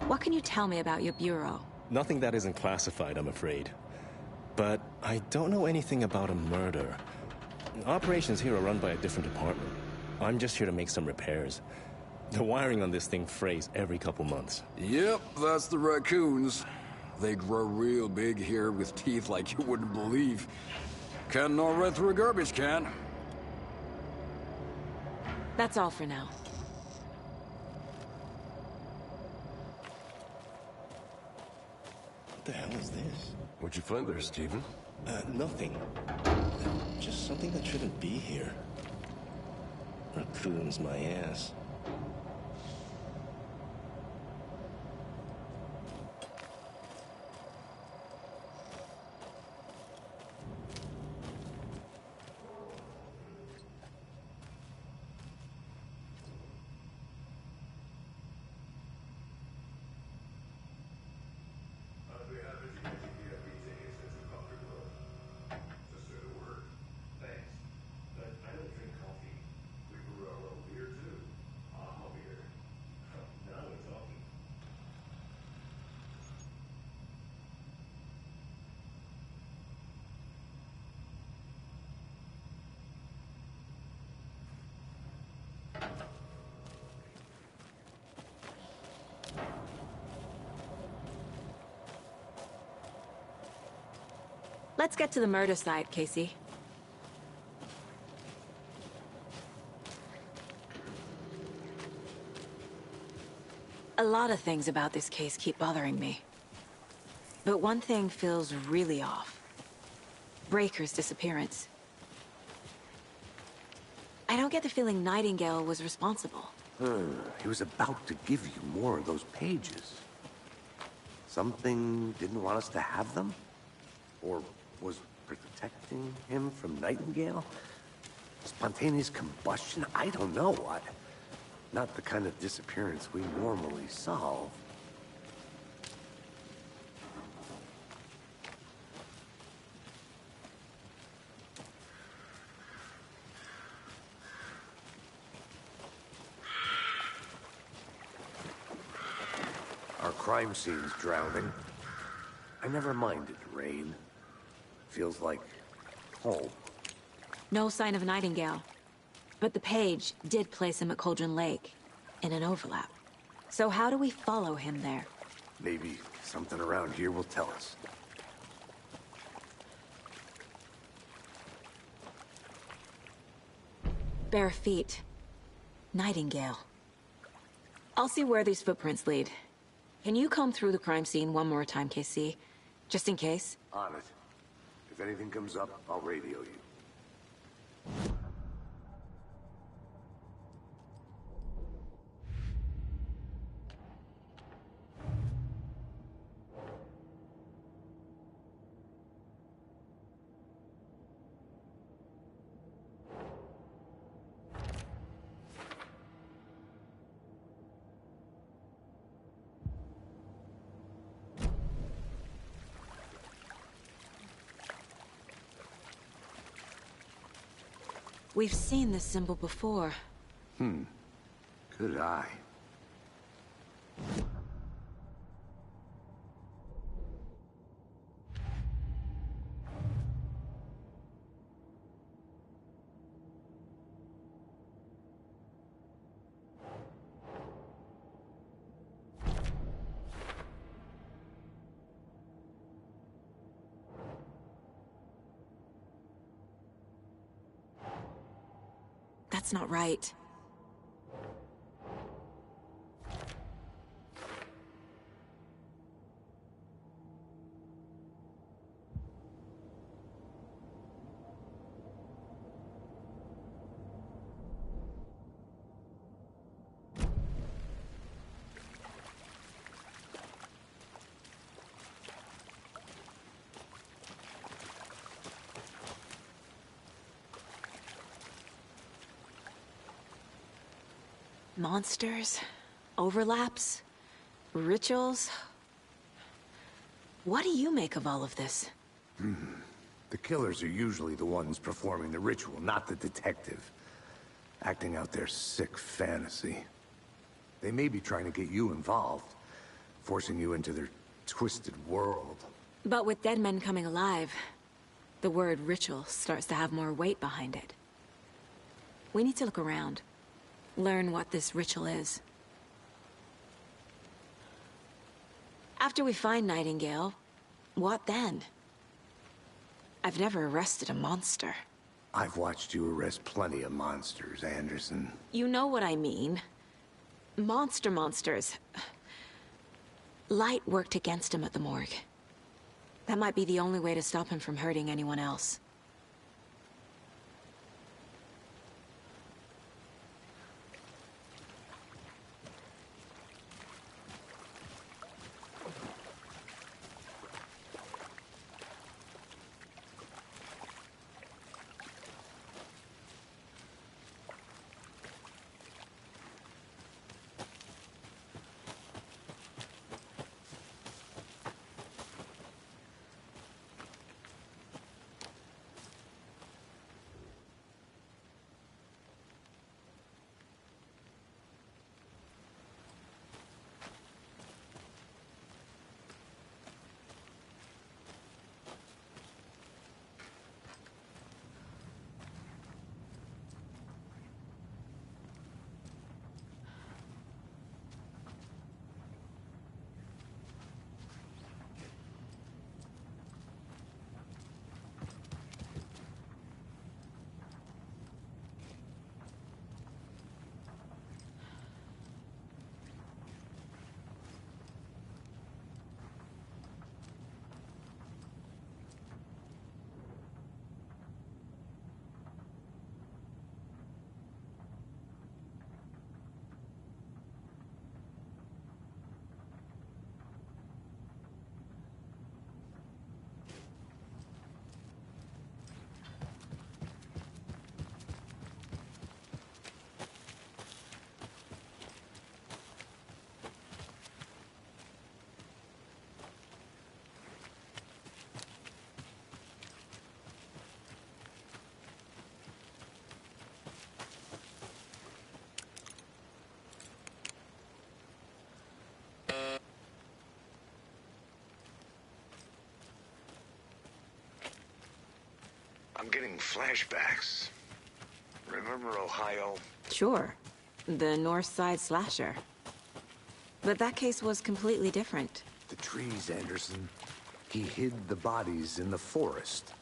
What can you tell me about your bureau? Nothing that isn't classified, I'm afraid. But I don't know anything about a murder. Operations here are run by a different department. I'm just here to make some repairs. The wiring on this thing frays every couple months. Yep, that's the raccoons. They grow real big here with teeth like you wouldn't believe. Can't gnaw right through a garbage can. That's all for now. What the hell is this? What'd you find there, Stephen? Nothing. Just something that shouldn't be here. Raccoons, my ass. Let's get to the murder site, Casey. A lot of things about this case keep bothering me. But one thing feels really off. Breaker's disappearance. I don't get the feeling Nightingale was responsible. He was about to give you more of those pages. Something didn't want us to have them? Or was protecting him from Nightingale? Spontaneous combustion? I don't know. Not the kind of disappearance we normally solve. Our crime scene's drowning. I never minded rain. Feels like home. No sign of Nightingale. But the page did place him at Cauldron Lake, in an overlap. So how do we follow him there? Maybe something around here will tell us. Bare feet. Nightingale. I'll see where these footprints lead. Can you comb through the crime scene one more time, KC? Just in case? On it. If anything comes up, I'll radio you. We've seen this symbol before. Good eye. That's not right. Monsters? Overlaps? Rituals? What do you make of all of this? The killers are usually the ones performing the ritual, not the detective. Acting out their sick fantasy. They may be trying to get you involved, forcing you into their twisted world. But with dead men coming alive, the word ritual starts to have more weight behind it. We need to look around. Learn what this ritual is. After we find Nightingale, what then? I've never arrested a monster. I've watched you arrest plenty of monsters, Anderson. You know what I mean. Monsters. Light worked against him at the morgue. That might be the only way to stop him from hurting anyone else. getting flashbacks. Remember Ohio? Sure. The North Side slasher. But that case was completely different. The trees, Anderson. He hid the bodies in the forest.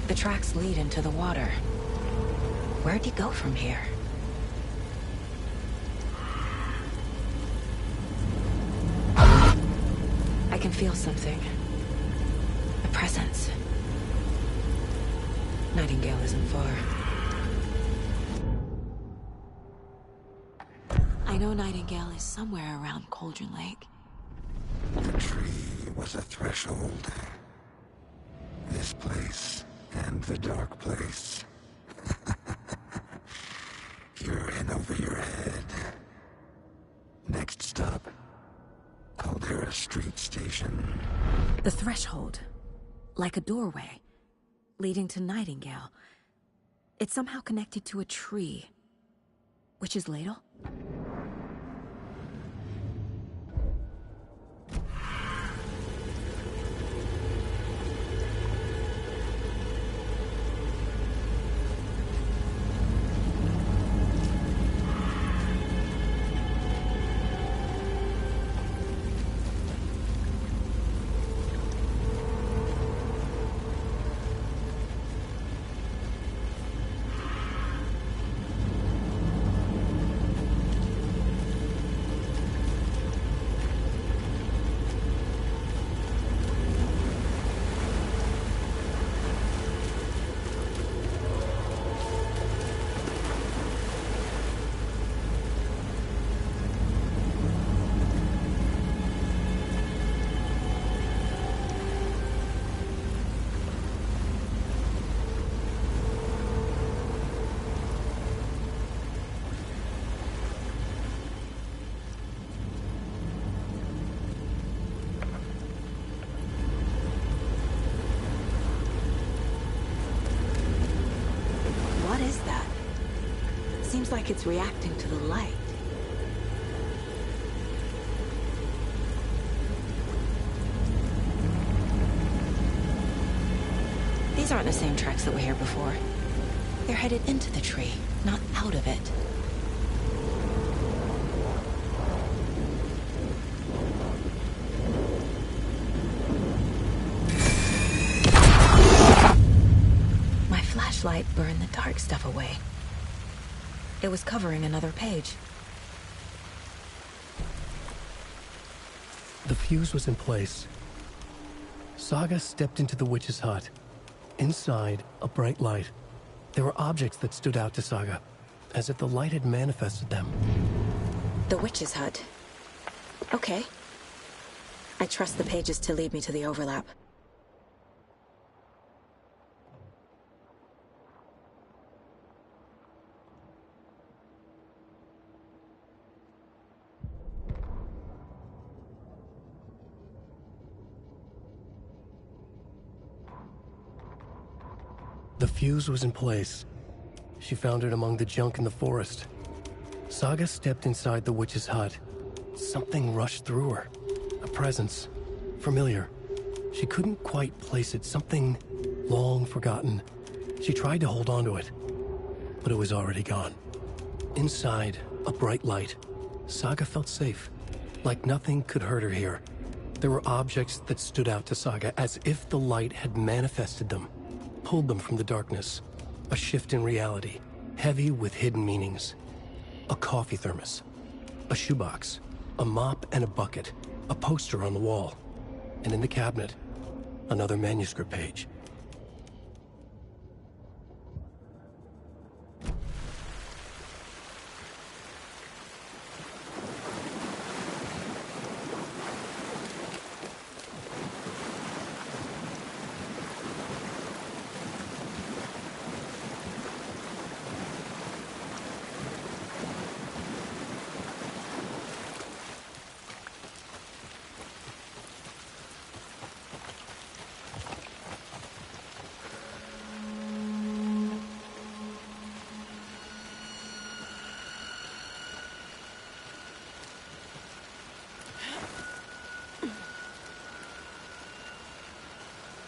The tracks lead into the water. Where'd you go from here? I can feel something. A presence. Nightingale isn't far. I know Nightingale is somewhere around Cauldron Lake. The tree was a threshold. This place and the dark place. You're in over your head. Next stop, Caldera Street Station. The threshold. Like a doorway. Leading to Nightingale. It's somehow connected to a tree. Witch's Ladle? Seems like it's reacting to the light. These aren't the same tracks that were here before. They're headed into the tree, not out of it. My flashlight burned the dark stuff away. It was covering another page. The fuse was in place. Saga stepped into the witch's hut. Inside, a bright light. There were objects that stood out to Saga, as if the light had manifested them. The witch's hut. Okay. I trust the pages to lead me to the overlap. The fuse was in place. She found it among the junk in the forest. Saga stepped inside the witch's hut. Something rushed through her. A presence. Familiar. She couldn't quite place it. Something long forgotten. She tried to hold on to it. but it was already gone. Inside, a bright light, Saga felt safe, like nothing could hurt her here. There were objects that stood out to Saga as if the light had manifested them, pulled them from the darkness. A shift in reality, heavy with hidden meanings. A coffee thermos, a shoebox, a mop and a bucket, a poster on the wall, and in the cabinet, another manuscript page.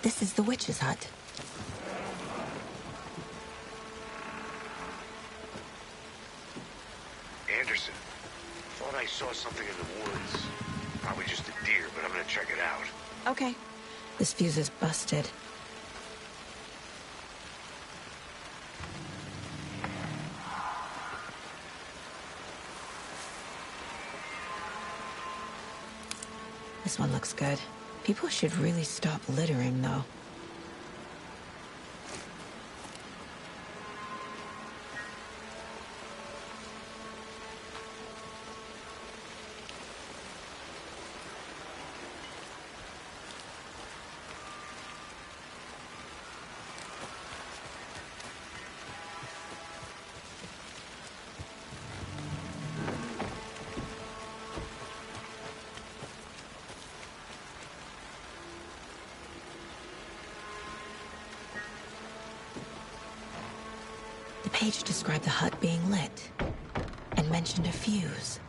This is the witch's hut. Anderson, thought I saw something in the woods. Probably just a deer, but I'm gonna check it out. Okay. This fuse is busted. This one looks good. People should really stop littering, though. The page described the hut being lit and mentioned a fuse.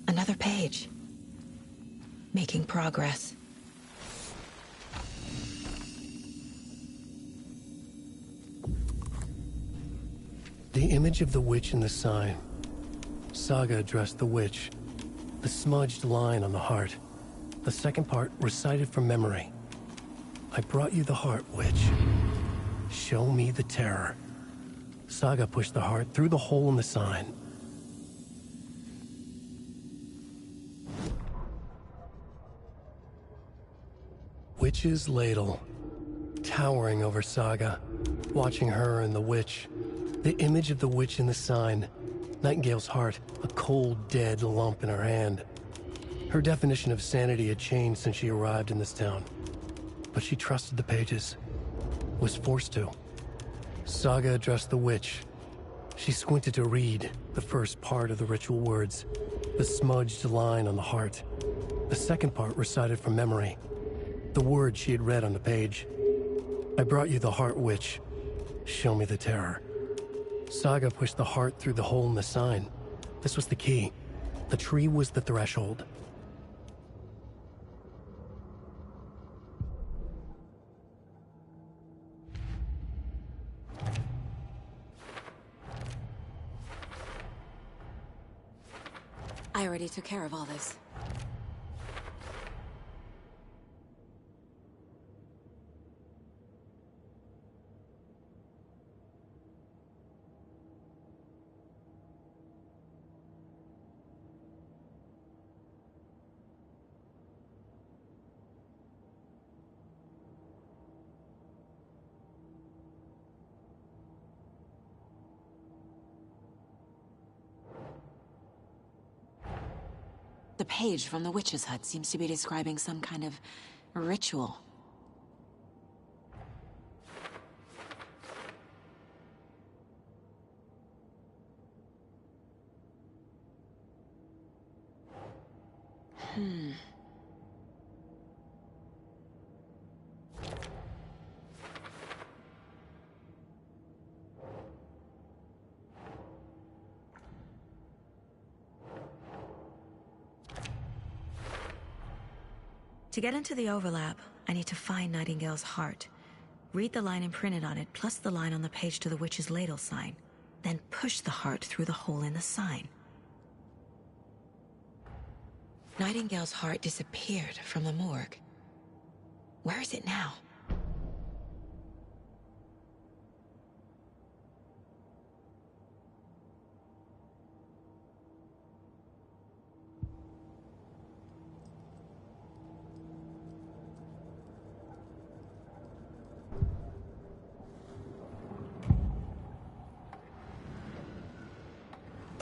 Another page. Making progress. The image of the witch in the sign. Saga addressed the witch. The smudged line on the heart. The second part recited from memory. I brought you the heart, witch. Show me the terror. Saga pushed the heart through the hole in the sign. Witch's ladle, towering over Saga, watching her and the witch. The image of the witch in the sign, Nightingale's heart, a cold, dead lump in her hand. Her definition of sanity had changed since she arrived in this town. But she trusted the pages, was forced to. Saga addressed the witch. She squinted to read the first part of the ritual words, the smudged line on the heart. The second part recited from memory, the words she had read on the page. I brought you the heart, witch. Show me the terror. Saga pushed the heart through the hole in the sign. This was the key. The tree was the threshold. I already took care of all this. The page from the witch's hut seems to be describing some kind of ritual. To get into the overlap, I need to find Nightingale's heart. Read the line imprinted on it, plus the line on the page to the witch's ladle sign. Then push the heart through the hole in the sign. Nightingale's heart disappeared from the morgue. Where is it now?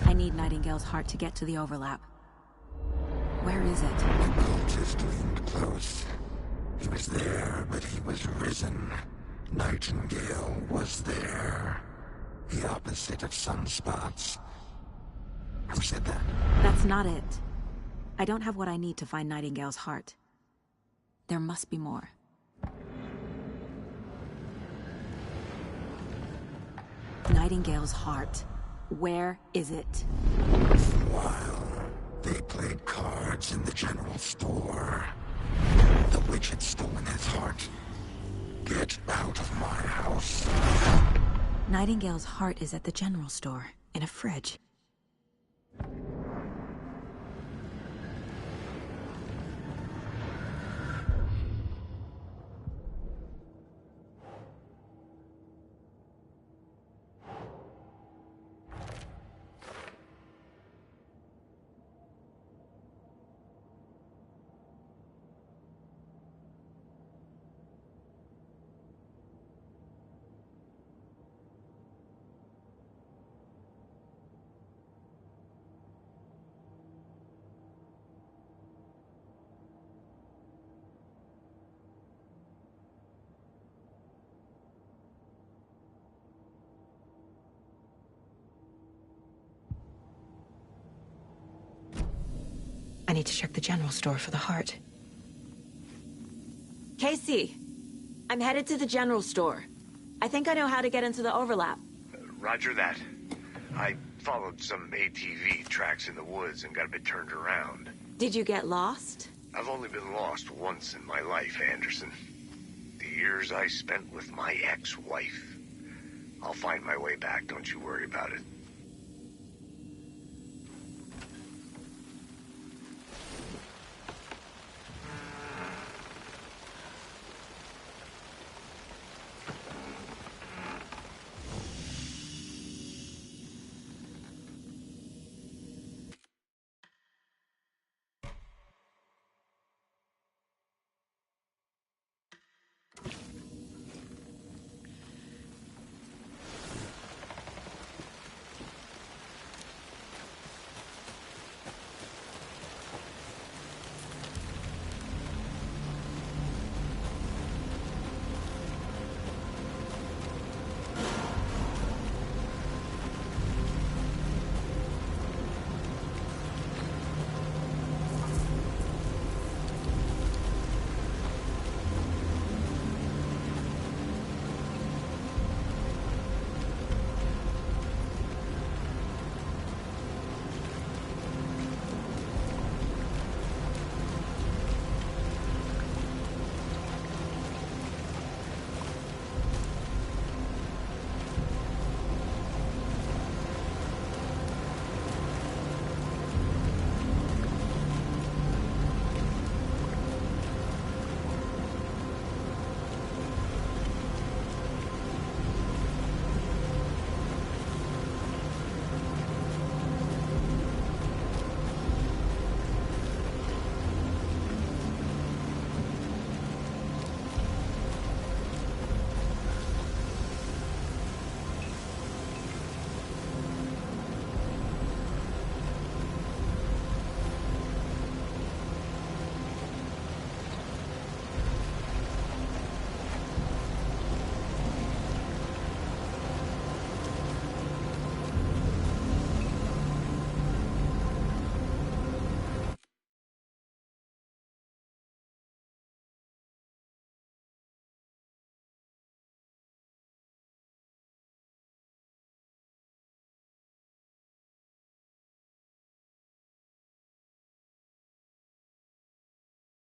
I need Nightingale's heart to get to the overlap. Where is it? The cultist leaned close. He was there, but he was risen. Nightingale was there. The opposite of sunspots. Who said that? That's not it. I don't have what I need to find Nightingale's heart. There must be more. Nightingale's heart. Where is it? For a while, they played cards in the general store. The witch had stolen his heart. Get out of my house. Nightingale's heart is at the general store, in a fridge. I need to check the general store for the heart. Casey! I'm headed to the general store. I think I know how to get into the overlap. Roger that. I followed some ATV tracks in the woods and got a bit turned around. Did you get lost? I've only been lost once in my life, Anderson. The years I spent with my ex-wife. I'll find my way back, don't you worry about it.